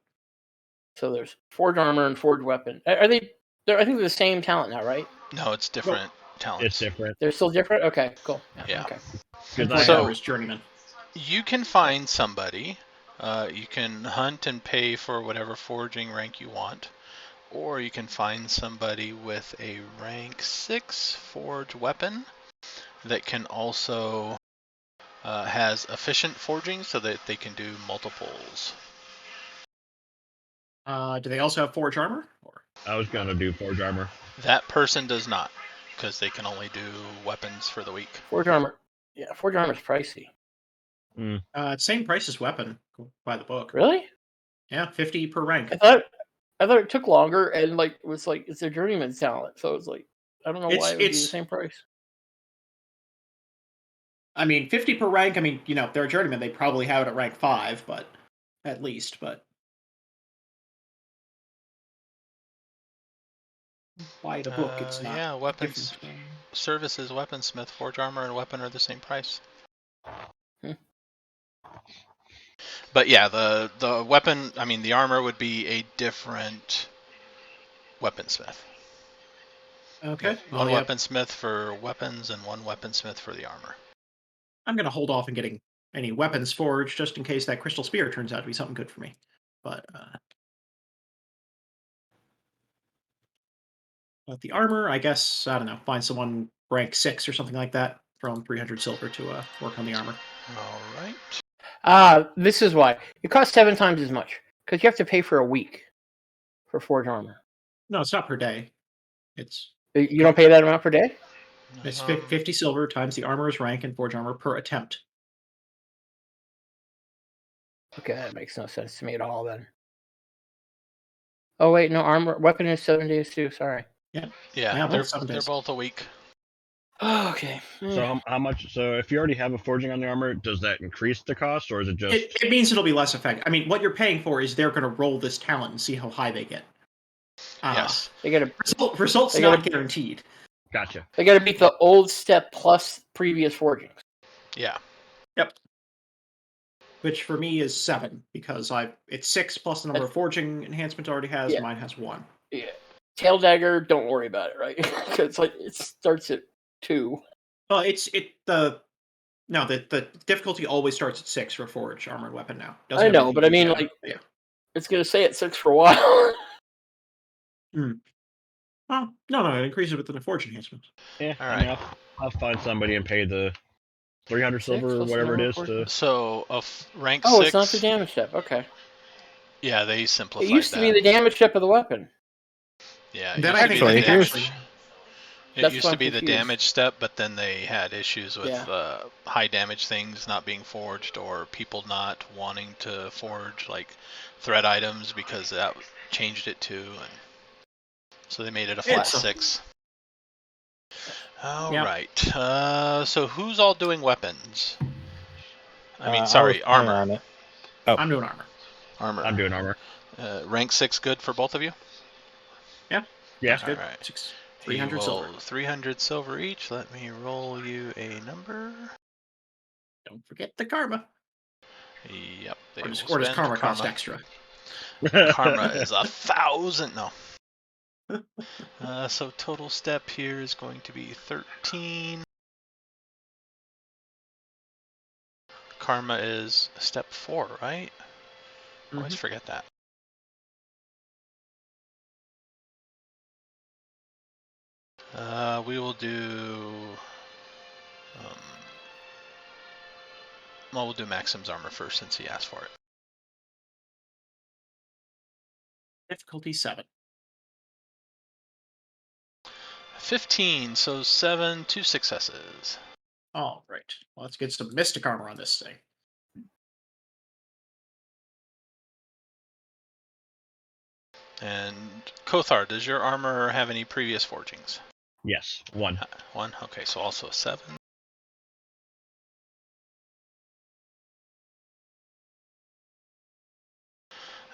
So there's forge armor and forge weapon. Are they? I think they're the same talent now, right? No, it's different talents. It's different. They're still different. Okay, cool. Yeah. Okay. So journeyman. You can find somebody. You can hunt and pay for whatever forging rank you want, or you can find somebody with a rank 6 forge weapon that can also has efficient forging, so that they can do multiples. Do they also have forge armor? Or? I was gonna do forge armor. That person does not, because they can only do weapons for the week. Forge armor. Yeah, forge armor is pricey. Same price as weapon by the book. Really? Yeah, 50 per rank. I thought it took longer, and it's their journeyman's talent, so it's like I don't know why it would be the same price. 50 per rank. They're a journeyman. They probably have it at rank 5, but at least. But by the book, it's not. Yeah, weapons, services, weaponsmith, forge armor, and weapon are the same price. But yeah, the weapon, the armor would be a different weaponsmith. Okay. One weaponsmith for weapons and one weaponsmith for the armor. I'm going to hold off on getting any weapons forged just in case that crystal spear turns out to be something good for me. But the armor, I guess, I don't know, find someone rank 6 or something like that, throw them 300 silver to work on the armor. All right. This is why. It costs 7 times as much, because you have to pay for a week for forge armor. No, it's not per day. You don't pay that amount per day? It's 50 silver times the armorer's rank and forge armor per attempt. Okay, that makes no sense to me at all then. Oh wait, no, armor weapon is 7 days too. Sorry. Yeah, Yeah, they're, both 7 they're days. both a week. Oh, okay. So how much? So if you already have a forging on the armor, does that increase the cost, or is it just? It means it'll be less effective. I mean, what you're paying for is they're going to roll this talent and see how high they get. Yes. They gotta Results they not gotta- guaranteed. Gotcha. they gotta beat the old step plus previous forgings. Yeah. Yep. Which for me is 7 because it's 6 plus the number of forging enhancements it already has. Yeah. Mine has 1. Yeah. Tail dagger, don't worry about it, right? Because like it starts at 2. Well, the difficulty always starts at 6 for forge armored weapon now. Doesn't I have know, anything but to I do mean, with like, yeah. it's gonna stay at 6 for a while. Well, no, it increases with the forge enhancement. Yeah. All I mean, right. I'll find somebody and pay the 300 silver or plus whatever it another is to. 40. So rank Oh, 6. it's not the damage step. Okay. Yeah, they It simplified used to that. be the damage step of the weapon. Yeah, Then used I to be think the they damage. actually- It That's used why to I'm be the confused. damage step, but then they had issues with Yeah. high damage things not being forged, or people not wanting to forge like thread items because that changed it too, and so they made it a flat It's a- 6. All Yep. right. So who's all doing weapons? I mean, I sorry, was planning armor. on it. Oh. I'm doing armor. Armor. I'm doing armor. Rank 6 good for both of you? Yeah. That's good. All right. 300 silver. 300 silver each. Let me roll you a number. Don't forget the karma. Yep. They Or does will spend karma cost extra? Karma is 1,000. No. So total step here is going to be 13. Karma is step 4, right? I always forget that. We will do. Well, we'll do Maxim's armor first since he asked for it. Difficulty 7. 15, so 7, 2 successes. All right. Well, let's get some mystic armor on this thing. And Kothar, does your armor have any previous forgings? Yes, 1. 1? Okay, so also a 7.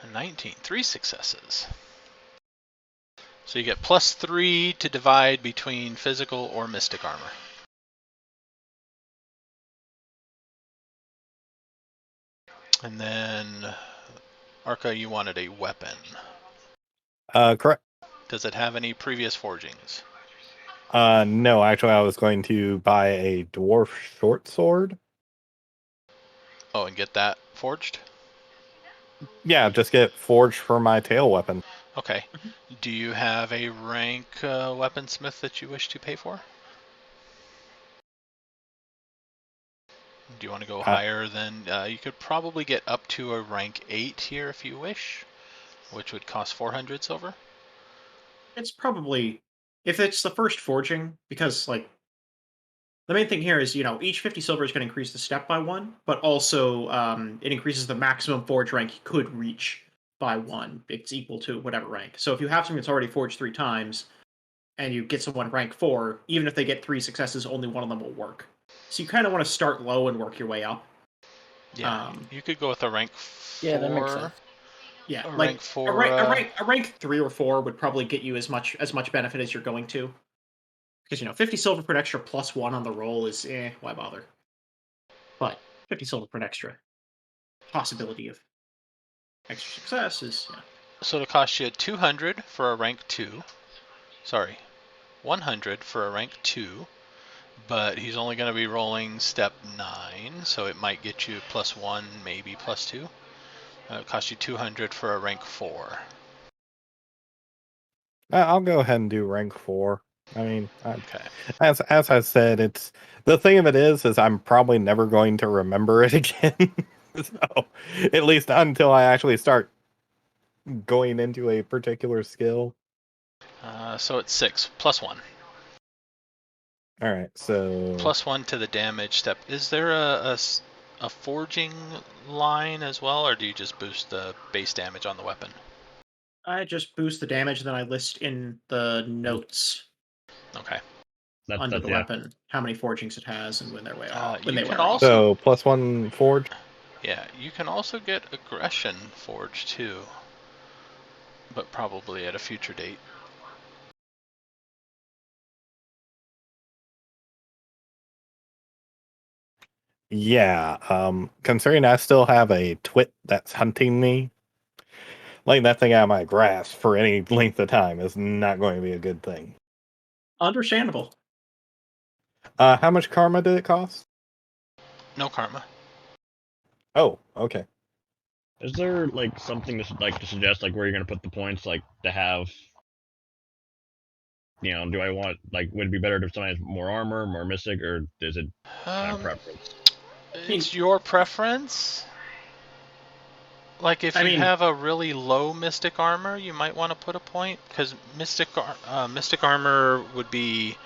A 19, 3 successes. So you get +3 to divide between physical or mystic armor. And then, Arca, you wanted a weapon. Correct. Does it have any previous forgings? No, actually, I was going to buy a dwarf short sword. Oh, and get that forged? Yeah, just get forged for my tail weapon. Okay. Do you have a rank weaponsmith that you wish to pay for? Do you want to go higher than... you could probably get up to a rank 8 here if you wish, which would cost 400 silver. It's probably... If it's the first forging, because, like... The main thing here is, each 50 silver is going to increase the step by 1, but also it increases the maximum forge rank you could reach by 1. It's equal to whatever rank. So if you have something that's already forged 3 times, and you get someone rank 4, even if they get 3 successes, only one of them will work. So you kind of want to start low and work your way up. Yeah, you could go with a rank 4. Yeah, that makes sense. Yeah, A like rank 4. a rank 3 or 4 would probably get you as much benefit as you're going to. Because 50 silver per extra plus 1 on the roll is why bother? But 50 silver per extra possibility of extra success is So it'll cost you 200 for a rank 2. Sorry, 100 for a rank 2. But he's only going to be rolling step 9, so it might get you +1, maybe +2. It'll cost you 200 for a rank 4. I'll go ahead and do rank 4. I mean, Okay. as I said, it's the thing of it is I'm probably never going to remember it again. So, at least until I actually start going into a particular skill. So it's 6 +1. All right, so +1 to the damage step. Is there a forging line as well, or do you just boost the base damage on the weapon? I just boost the damage, and then I list in the notes Okay. under the yeah. weapon how many forgings it has and when they're way off. When You they can wear off. also- So +1 forge. Yeah, you can also get aggression forged too, but probably at a future date. Yeah. Considering I still have a twit that's hunting me, letting that thing out of my grasp for any length of time is not going to be a good thing. Understandable. How much karma did it cost? No karma. Oh, okay. Is there like something to suggest like where you're gonna put the points, like to have? Do I want would it be better if someone has more armor, more mystic, or is it kind of preference? It's your preference. Like if you have a really low mystic armor, you might want to put a point, because mystic armor would be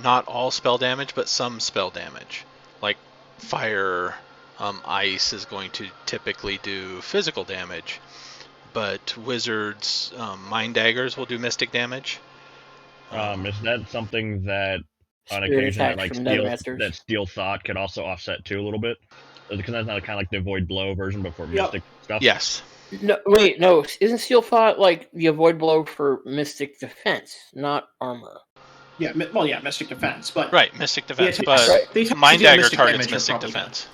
not all spell damage, but some spell damage. Like fire, ice is going to typically do physical damage, but wizards, mind daggers will do mystic damage. Is that something that on Spirit occasion attacks from Netmasters. steel thought could also offset too a little bit? Because that's not kind of like the avoid blow version, but for mystic stuff. Yes. No, wait, no. Isn't steel thought like the avoid blow for mystic defense, not armor? Yeah, well, yeah, mystic defense, but right, mystic defense, attacks, but mind dagger targets mystic defense.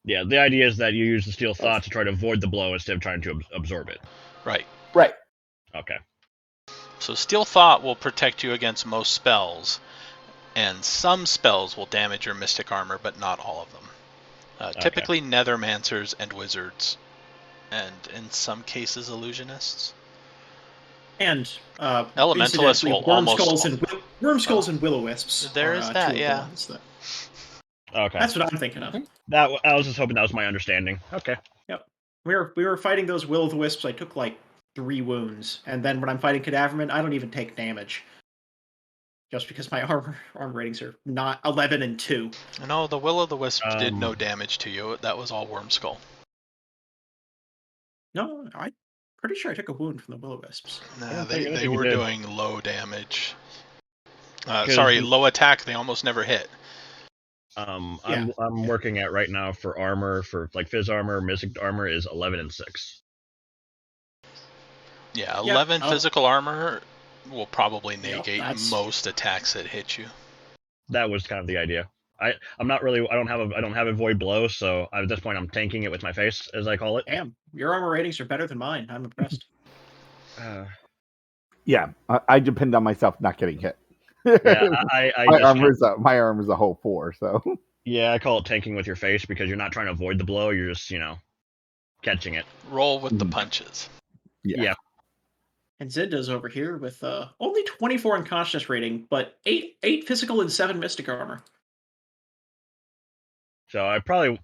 Yeah, the idea is that you use the steel thought to try to avoid the blow instead of trying to absorb it. Right. Right. Okay. So steel thought will protect you against most spells, and some spells will damage your mystic armor, but not all of them. Typically nethermancers and wizards, and in some cases illusionists. And elementalists will worm skulls and will-o-wisps. There is that, yeah. Okay. That's what I'm thinking of. I was just hoping that was my understanding. Okay. Yep. We were fighting those will-o-wisps. I took like 3 wounds, and then when I'm fighting cadavermen, I don't even take damage. Just because my armor ratings are not 11 and 2. No, the will-o'-the-wisp did no damage to you. That was all worm skull. No, I'm pretty sure I took a wound from the will-o'-wisps. Nah, they were doing low damage. Sorry, low attack. They almost never hit. I'm working at right now for armor, for like phys armor, mystic armor is 11 and 6. Yeah, 11 physical armor will probably negate most attacks that hit you. That was kind of the idea. I don't have a void blow, so at this point I'm tanking it with my face, as I call it. Damn, your armor ratings are better than mine. I'm impressed. Yeah, I depend on myself not getting hit. Yeah, my armor's a whole 4, so. Yeah, I call it tanking with your face because you're not trying to avoid the blow, you're just, catching it. Roll with the punches. Yeah. And Zinda's over here with only 24 in consciousness rating, but 8 physical and 7 mystic armor. So I probably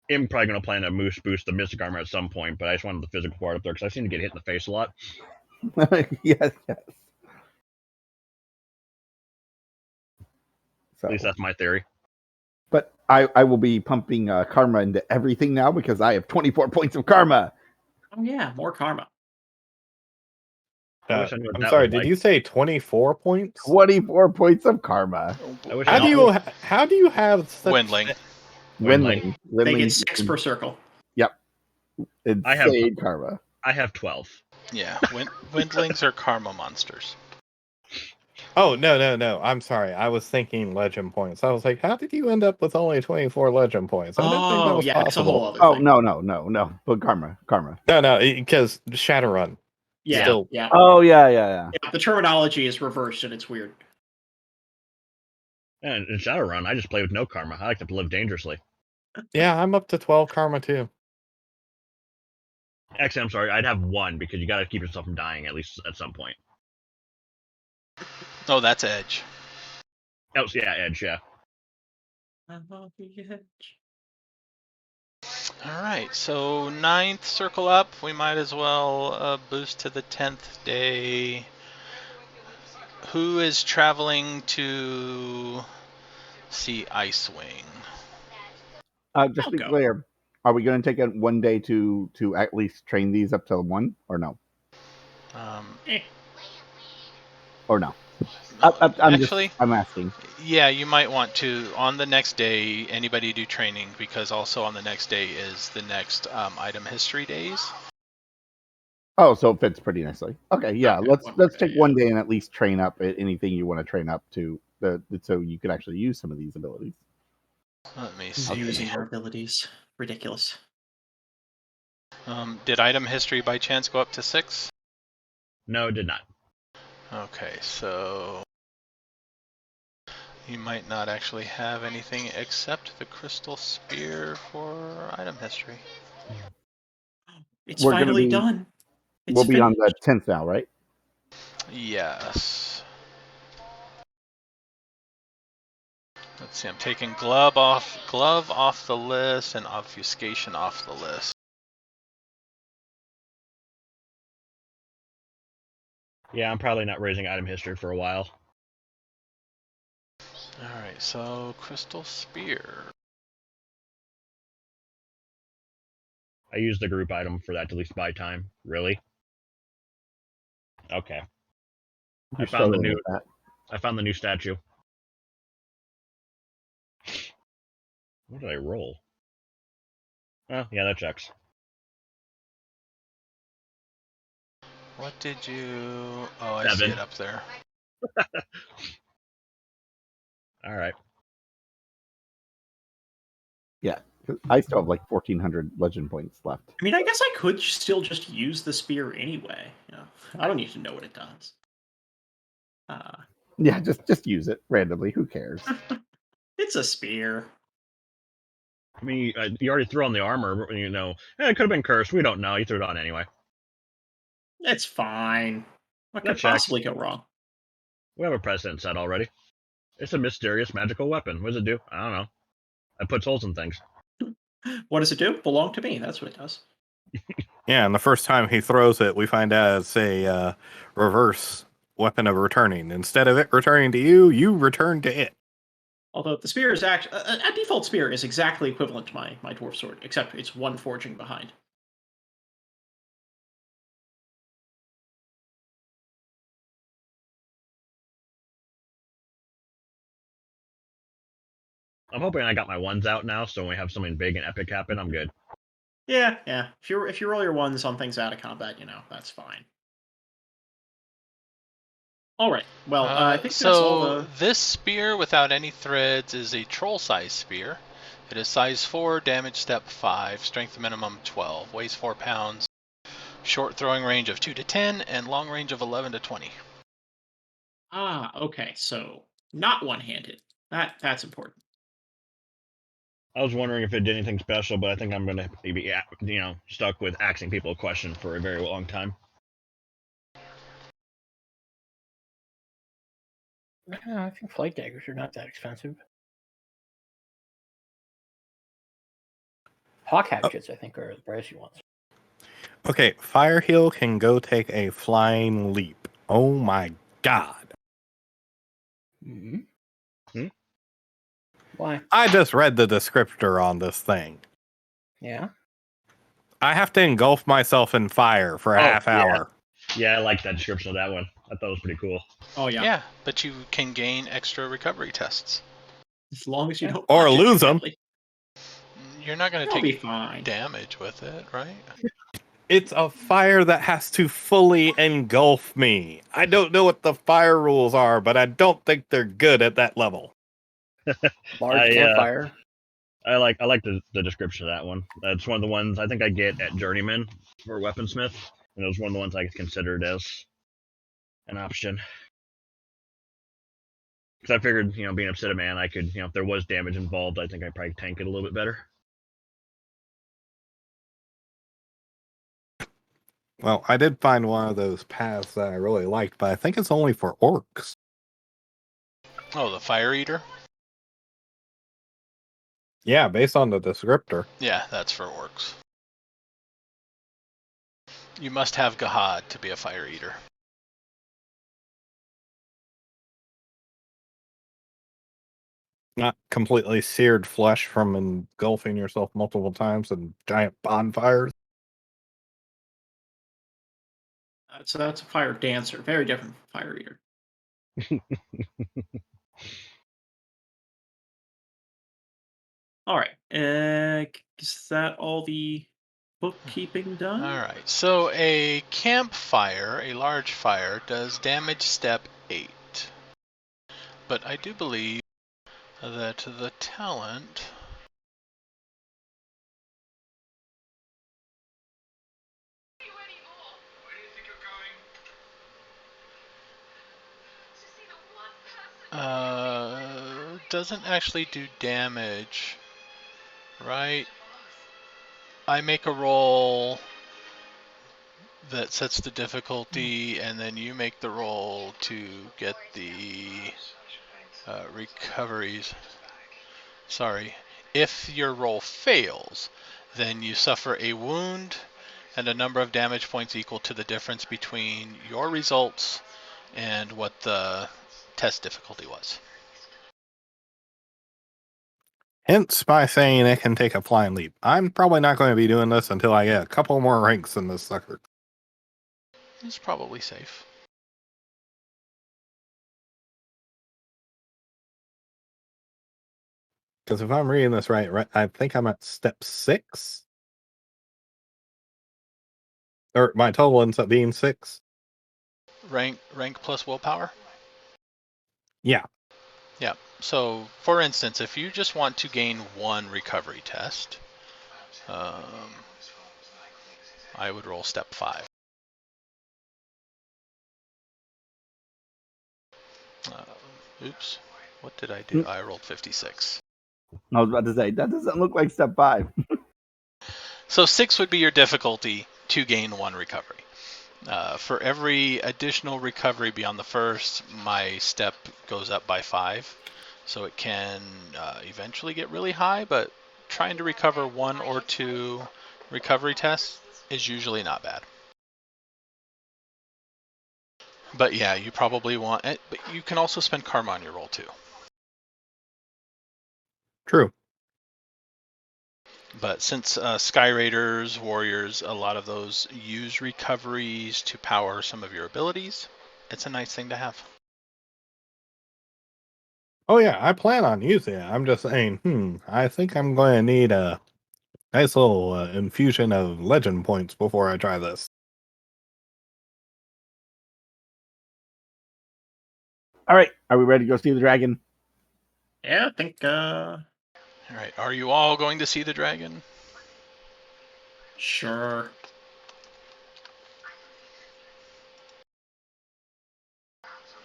am going to plan to boost the mystic armor at some point, but I just wanted the physical part up there because I seem to get hit in the face a lot. Yes. So, at least that's my theory. But I will be pumping karma into everything now because I have 24 points of karma. Oh yeah, more karma. I'm sorry, did you say 24 points? 24 points of karma. How do you have such... Windling. They get 6 per circle. Yep. Insane karma. I have 12. Yeah, windlings are karma monsters. Oh, no. I'm sorry. I was thinking legend points. I was like, how did you end up with only 24 legend points? I didn't think that was possible. It's a whole other thing. No. But karma. No, because Shadowrun. Yeah. Still. Yeah. Oh, yeah. The terminology is reversed and it's weird. And in Shadowrun, I just play with no karma. I like to live dangerously. Yeah, I'm up to 12 karma too. Actually, I'm sorry. I'd have 1 because you got to keep yourself from dying at least at some point. Oh, that's edge. Oh, yeah, edge, yeah. Alright, so 9th circle up. We might as well boost to the 10th day. Who is traveling to see Icewing? Just to be clear, are we going to take one day to at least train these up to 1 or no? Or no? I'm asking. Yeah, you might want to, on the next day, anybody do training, because also on the next day is the next item history days. Oh, so it fits pretty nicely. Okay, yeah. Okay, Let's take one day and at least train up at anything you want to train up to, so you could actually use some of these abilities. Let me see. Using your abilities. Ridiculous. Did item history by chance go up to 6? No, it did not. Okay, so you might not actually have anything except the crystal spear for item history. It's finally done. We'll be on the 10th now, right? Yes. Let's see, I'm taking glove off the list and obfuscation off the list. Yeah, I'm probably not raising item history for a while. Alright, so crystal spear. I use the group item for that to at least buy time. Really? Okay. I found the new statue. What did I roll? Oh, yeah, that checks. What did you... Oh, I 7. see it up there. All right. Yeah, I still have like 1,400 legend points left. I mean, I guess I could still just use the spear anyway. You know, I don't need to know what it does. Yeah, just use it randomly. Who cares? It's a spear. I mean, you already threw on the armor. You know, it could have been cursed. We don't know. You threw it on anyway. It's fine. What could That checks. possibly go wrong? We have a precedent set already. It's a mysterious magical weapon. What does it do? I don't know. It puts holes in things. What does it do? Belong to me. That's what it does. Yeah, and the first time he throws it, we find out it's a reverse weapon of returning. Instead of it returning to you, you return to it. Although the spear is actually a default spear is exactly equivalent to my dwarf sword, except it's one forging behind. I'm hoping I got my ones out now, so when we have something big and epic happen, I'm good. Yeah. If you roll your ones on things out of combat, you know that's fine. All right. Well, I think that's all the... This spear without any threads is a troll-size spear. It is size 4, damage step 5, strength minimum 12, weighs 4 pounds, short throwing range of 2 to 10, and long range of 11 to 20. Okay. So not one-handed. That's important. I was wondering if it did anything special, but I think I'm gonna be, stuck with asking people a question for a very long time. I think flight daggers are not that expensive. Hawk hatchets, I think, are the pricey ones. Okay, Fireheel can go take a flying leap. Oh my god. Mm-hmm. Why? I just read the descriptor on this thing. Yeah? I have to engulf myself in fire for a half hour. Yeah, I like that description of that one. I thought it was pretty cool. Oh, yeah. Yeah, but you can gain extra recovery tests. As long as you don't... Or lose them. You're not going to You'll be take fine. damage with it, right? It's a fire that has to fully engulf me. I don't know what the fire rules are, but I don't think they're good at that level. Large campfire. I like the description of that one. That's one of the ones I think I get at Journeyman for Weaponsmith, and it was one of the ones I considered as an option. Because I figured, being upset a man, I could, if there was damage involved, I think I'd probably tank it a little bit better. Well, I did find one of those paths that I really liked, but I think it's only for orcs. Oh, the Fire Eater? Yeah, based on the descriptor. Yeah, that's for orcs. You must have Gahad to be a Fire Eater. Not completely seared flesh from engulfing yourself multiple times in giant bonfires. So that's a fire dancer. Very different from fire eater. All right. Is that all the bookkeeping done? All right. So a campfire, a large fire, does damage step 8. But I do believe that the talent... doesn't actually do damage, right? I make a roll that sets the difficulty, and then you make the roll to get the recoveries. Sorry. If your roll fails, then you suffer a wound and a number of damage points equal to the difference between your results and what the test difficulty was. Hence by saying it can take a flying leap. I'm probably not going to be doing this until I get a couple more ranks in this sucker. It's probably safe. Because if I'm reading this right, I think I'm at step 6. Or my total ends up being 6. Rank plus willpower? Yeah. Yeah. So, for instance, if you just want to gain 1 recovery test, I would roll step 5. Oops. What did I do? I rolled 56. I was about to say, that doesn't look like step 5. So 6 would be your difficulty to gain 1 recovery. For every additional recovery beyond the first, my step goes up by 5. So it can eventually get really high, but trying to recover 1 or 2 recovery tests is usually not bad. But yeah, you probably want it, but you can also spend karma on your roll too. True. But since Sky Raiders, Warriors, a lot of those use recoveries to power some of your abilities, it's a nice thing to have. Oh yeah, I plan on using it. I'm just saying, I think I'm going to need a nice little infusion of legend points before I try this. All right, are we ready to go see the dragon? Yeah, I think. All right, are you all going to see the dragon? Sure.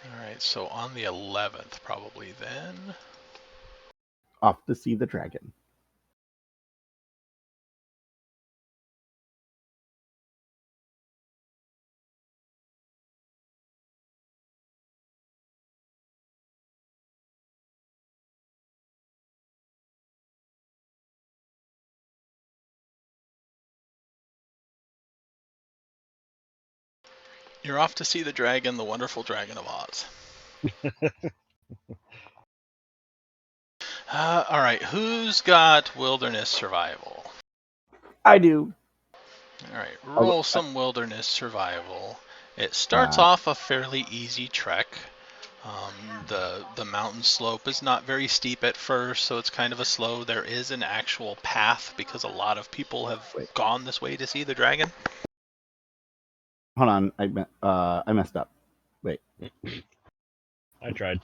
All right, so on the 11th, probably then. Off to see the dragon. You're off to see the dragon, the wonderful dragon of Oz. All right, who's got wilderness survival? I do. All right, roll some wilderness survival. It starts Wow. off a fairly easy trek. The mountain slope is not very steep at first, so it's kind of a slow. There is an actual path because a lot of people have gone this way to see the dragon. Hold on, I messed up. Wait. I tried.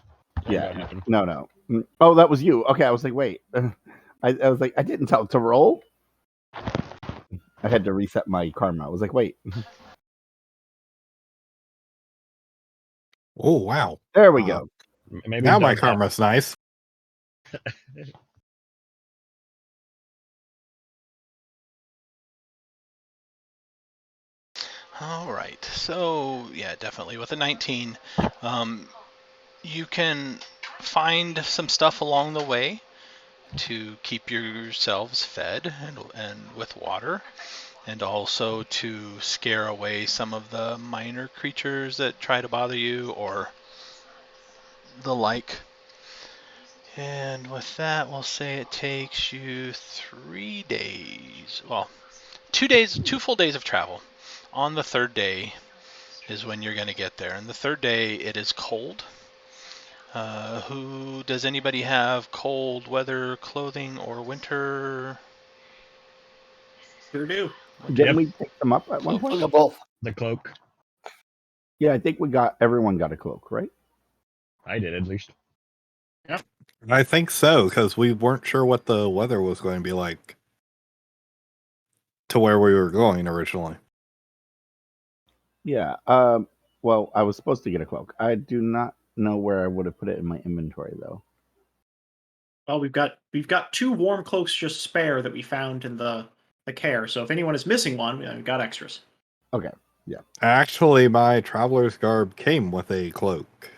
Yeah. No. Oh, that was you. Okay, I was like, wait. I was like, I didn't tell it to roll. I had to reset my karma. I was like, wait. Oh wow! There we go. Maybe Now my don't karma's nice. All right, so yeah, definitely with a 19, you can find some stuff along the way to keep yourselves fed and with water, and also to scare away some of the minor creatures that try to bother you or the like. And with that, we'll say it takes you 3 days. Well, 2 days, 2 full days of travel. On the 3rd day is when you're going to get there. And the third day, it is cold. Does anybody have cold weather clothing or winter? Sure do. Didn't we pick them up at one Look point? at both. The cloak. Yeah, I think everyone got a cloak, right? I did, at least. I think so, because we weren't sure what the weather was going to be like to where we were going originally. Yeah. Well, I was supposed to get a cloak. I do not know where I would have put it in my inventory though. Well, we've got 2 warm cloaks just spare that we found in the care. So if anyone is missing one, we've got extras. Okay. Yeah. Actually, my traveler's garb came with a cloak.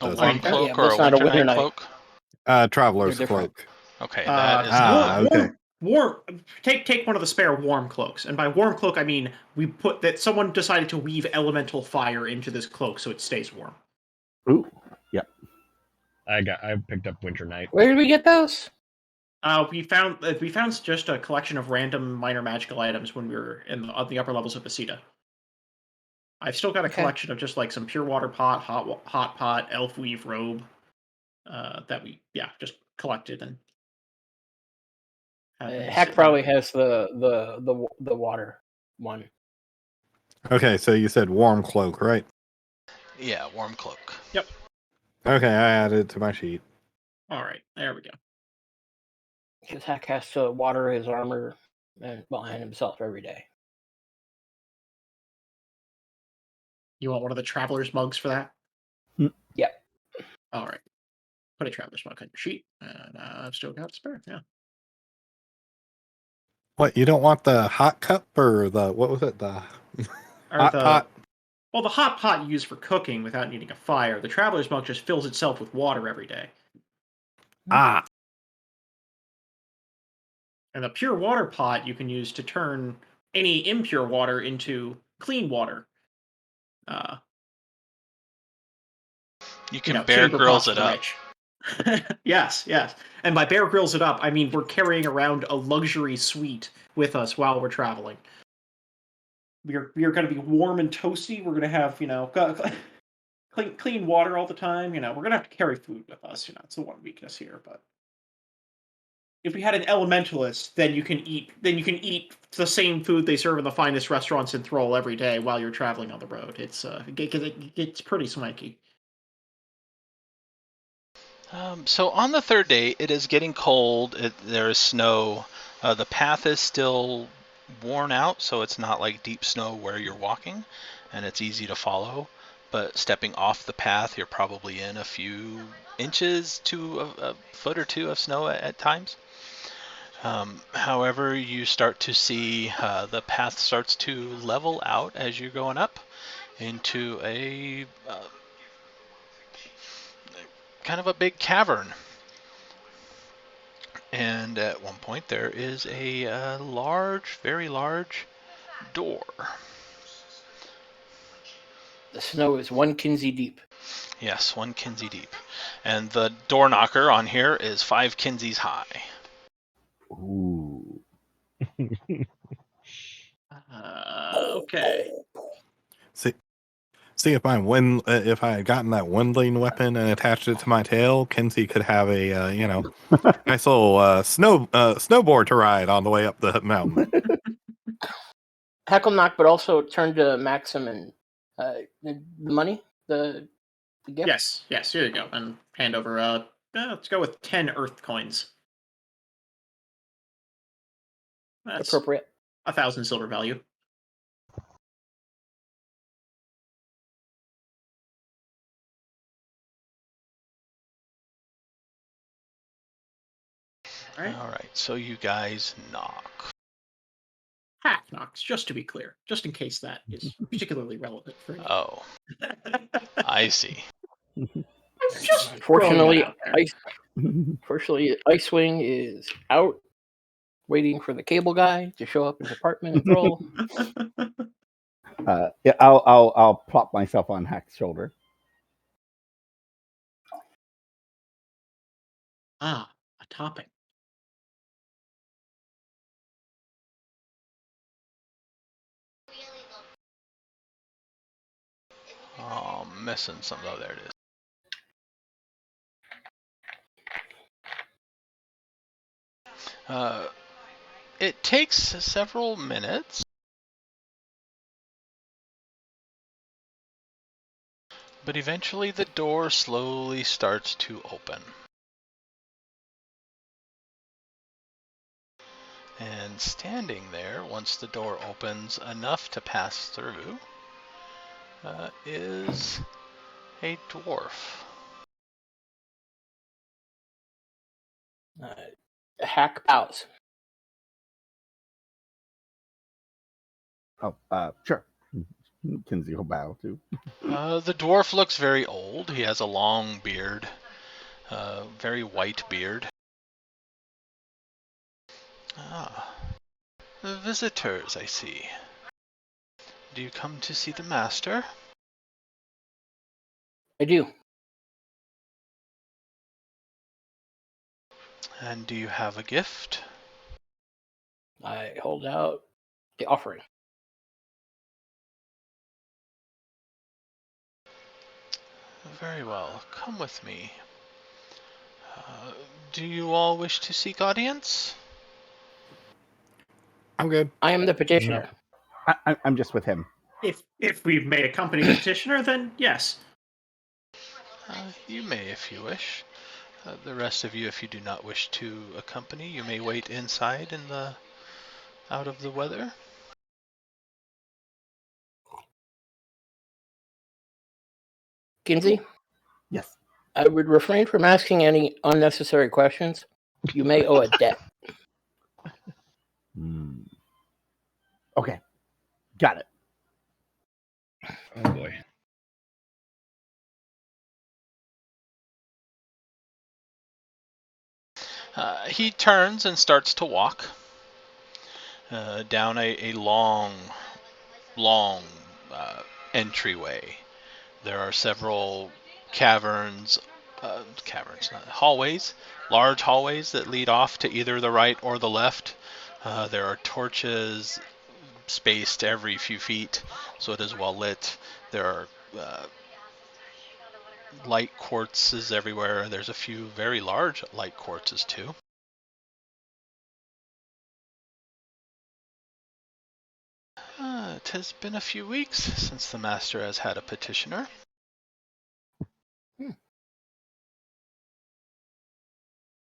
A Does warm it? cloak Yeah, or that's a not a winter winter night night. cloak? Traveler's They're different. cloak. Okay, that is not. okay. Warm. Take one of the spare warm cloaks, and by warm cloak I mean we put that someone decided to weave elemental fire into this cloak so it stays warm. Ooh. Yeah. I picked up Winter Night. Where did we get those? We found just a collection of random minor magical items when we were on the upper levels of Basida. I've still got a collection of just like some pure water pot, hot pot, elf weave robe, that we just collected and. Hack probably has the water one. Okay, so you said warm cloak, right? Yeah, warm cloak. Yep. Okay, I added it to my sheet. All right, there we go. Because Hack has to water his armor and himself every day. You want one of the traveler's mugs for that? Yeah. All right. Put a traveler's mug on your sheet, and I've still got spare. Yeah. What, you don't want the hot cup or what was it? The hot pot? Well, the hot pot you use for cooking without needing a fire. The traveler's mug just fills itself with water every day. Ah. And the pure water pot you can use to turn any impure water into clean water. You can Bear Grylls it up. Yes. And by Bear Grylls it up, I mean we're carrying around a luxury suite with us while we're traveling. We are going to be warm and toasty. We're going to have, clean water all the time. We're going to have to carry food with us. It's the one weakness here. But if we had an elementalist, then you can eat the same food they serve in the finest restaurants in Throal every day while you're traveling on the road. It's pretty swanky. So on the third day, it is getting cold. There is snow. The path is still worn out, so it's not like deep snow where you're walking, and it's easy to follow. But stepping off the path, you're probably in a few inches to a foot or two of snow at times. However, you start to see the path starts to level out as you're going up into a kind of a big cavern. And at one point there is a large, very large door. The snow is 1 Kinsey deep. Yes, 1 Kinsey deep. And the door knocker on here is 5 Kinseys high. Ooh. Okay. See if if I had gotten that windling weapon and attached it to my tail, Kinsey could have a nice little snowboard to ride on the way up the mountain. Heckle knock, but also turn to Maxim and the money, the gift. Yes. Here you go, and hand over. Let's go with 10 earth coins. That's Appropriate. 1,000 silver value. All right, so you guys knock. Hack knocks, just to be clear, just in case that is particularly relevant for you. Oh, I see. Unfortunately, Icewing is out waiting for the cable guy to show up in his apartment in Throal. Yeah, I'll plop myself on Hack's shoulder. A topping. Oh, I'm missing some. Oh, there it is. It takes several minutes, but eventually the door slowly starts to open. And standing there, once the door opens enough to pass through, is a dwarf. Hack bows. Oh, sure. Kinsey will bow too. The dwarf looks very old. He has a long beard, very white beard. Ah, visitors, I see. Do you come to see the master? I do. And do you have a gift? I hold out the offering. Very well. Come with me. Do you all wish to seek audience? I'm good. I am the petitioner. I'm just with him. If we've made a company petitioner, then yes. You may if you wish. The rest of you, if you do not wish to accompany, you may wait inside in the out of the weather. Kinsey, Yes. I would refrain from asking any unnecessary questions. You may owe a debt. Okay. Got it. Oh boy. He turns and starts to walk down a long entryway. There are several hallways, large hallways that lead off to either the right or the left. There are torches spaced every few feet, so it is well lit. There are light quartzes everywhere. There's a few very large light quartzes too. It has been a few weeks since the master has had a petitioner.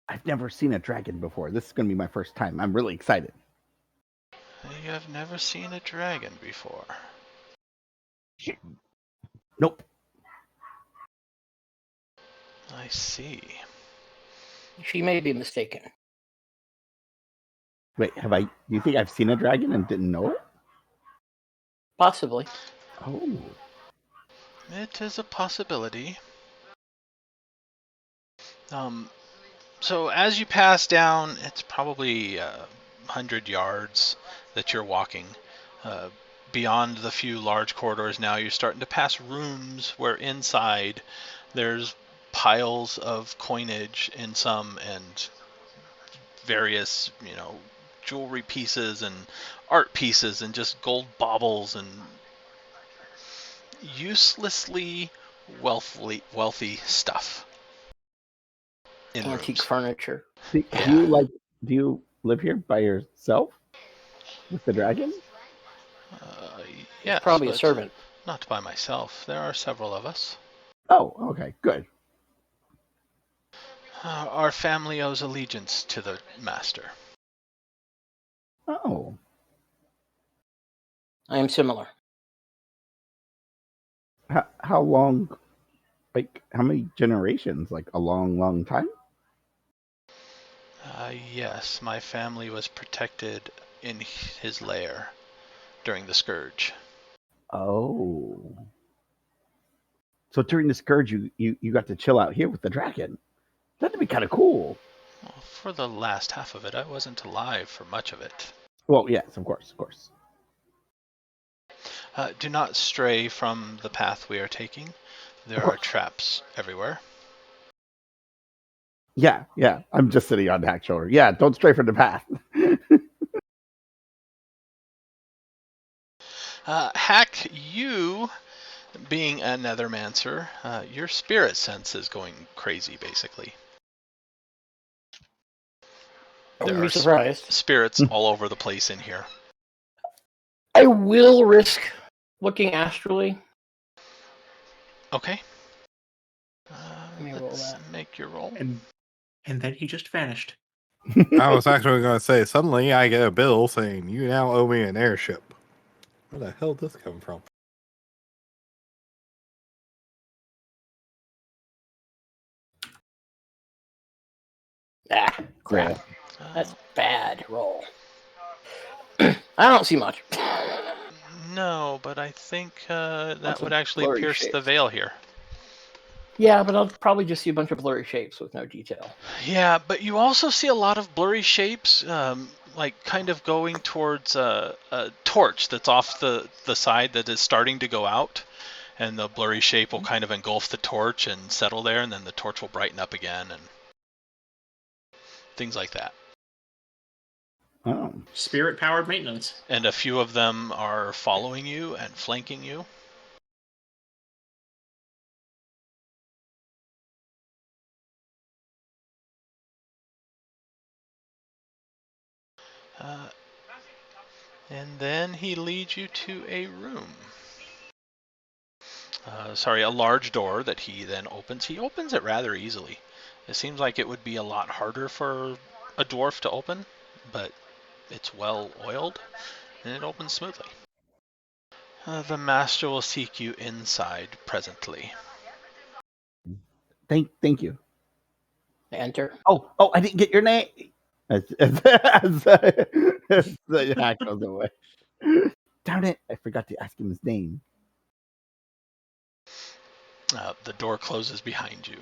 I've never seen a dragon before. This is going to be my first time. I'm really excited. You have never seen a dragon before. Nope. I see. She may be mistaken. Wait, do you think I've seen a dragon and didn't know it? Possibly. Oh. It is a possibility. So as you pass down, it's probably 100 yards that you're walking. Beyond the few large corridors now, you're starting to pass rooms where inside there's piles of coinage in some and various, jewelry pieces and art pieces and just gold baubles and uselessly wealthy stuff. Antique furniture. Do you live here by yourself with the dragon? Yes, Probably a servant. Not by myself. There are several of us. Oh, okay, good. Our family owes allegiance to the master. Oh. I am similar. How long? Like, how many generations? Like, a long, long time? Yes, my family was protected in his lair during the Scourge. Oh. So during the Scourge, you got to chill out here with the dragon. That'd be kind of cool. Well, for the last half of it, I wasn't alive for much of it. Well, yes, of course. Do not stray from the path we are taking. There are traps everywhere. Yeah. I'm just sitting on Hack's shoulder. Yeah, don't stray from the path. Hack, you Being a nethermancer, your spirit sense is going crazy, basically. I There wouldn't be are surprised. spirits all over the place in here. I will risk looking astrally. Okay. Let me roll Let's that. make your roll. And then he just vanished. I was actually going to say, suddenly I get a bill saying, you now owe me an airship. Where the hell did this come from? Ah, crap. Yeah. That's bad roll. I don't see much. No, but I think that Lots of would actually blurry pierce the shapes. veil here. Yeah, but I'll probably just see a bunch of blurry shapes with no detail. Yeah, but you also see a lot of blurry shapes, like kind of going towards a torch that's off the side that is starting to go out, and the blurry shape will kind of engulf the torch and settle there, and then the torch will brighten up again, and things like that. Oh. Spirit-powered maintenance. And a few of them are following you and flanking you. And then he leads you to a room. A large door that he then opens. He opens it rather easily. It seems like it would be a lot harder for a dwarf to open, but it's well oiled and it opens smoothly. The master will seek you inside presently. Thank you. Enter. Oh, I didn't get your name. As the hack goes away. Darn it! I forgot to ask him his name. The door closes behind you.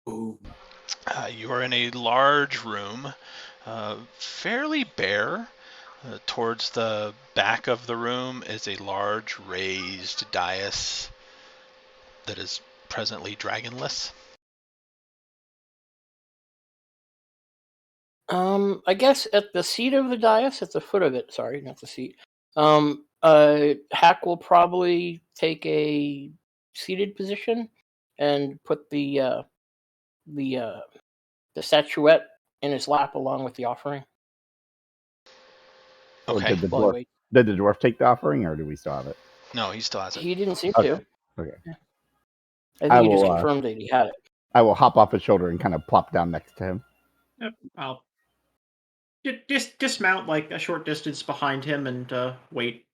Ooh. You are in a large room, fairly bare. Towards the back of the room is a large raised dais that is presently dragonless. I guess at the seat of the dais, at the foot of it. Sorry, not the seat. Hack will probably take a seated position and put the statuette in his lap along with the offering. Okay. Did the While he dwarf take the offering, or do we still have it? No, he still has waits. it. He didn't seem Okay. to. Okay. Yeah. I think I he just will, confirmed that he had it. I will hop off his shoulder and kind of plop down next to him. Yep, I'll dismount like a short distance behind him and wait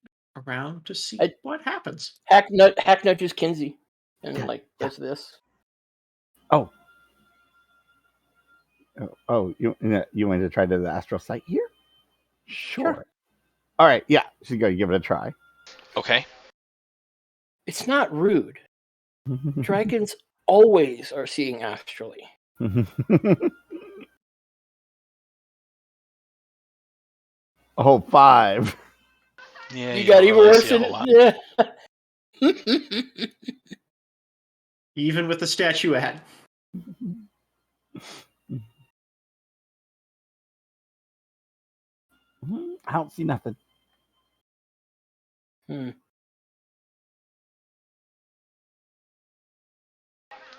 around to see what happens. Hack nudges Kinsey and does this. Oh, you want to try the astral sight here? Sure. All right, yeah, she's going to give it a try. Okay. It's not rude. Dragons always are seeing astrally. Oh, 5. Yeah, you got don't even really worse see a than whole lot. Yeah. Even with the statuette. I don't see nothing. Hmm.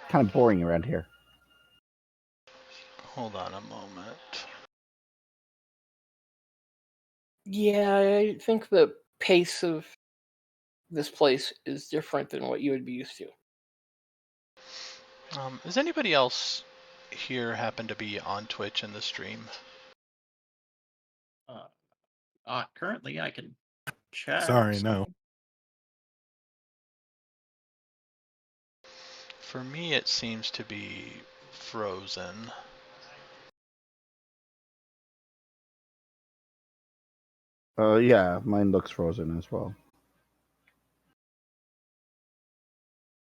Kind of boring around here. Hold on a moment. Yeah, I think the pace of this place is different than what you would be used to. Does anybody else here happen to be on Twitch in the stream? Currently, I can check. Sorry, no. For me, it seems to be frozen. Yeah, mine looks frozen as well.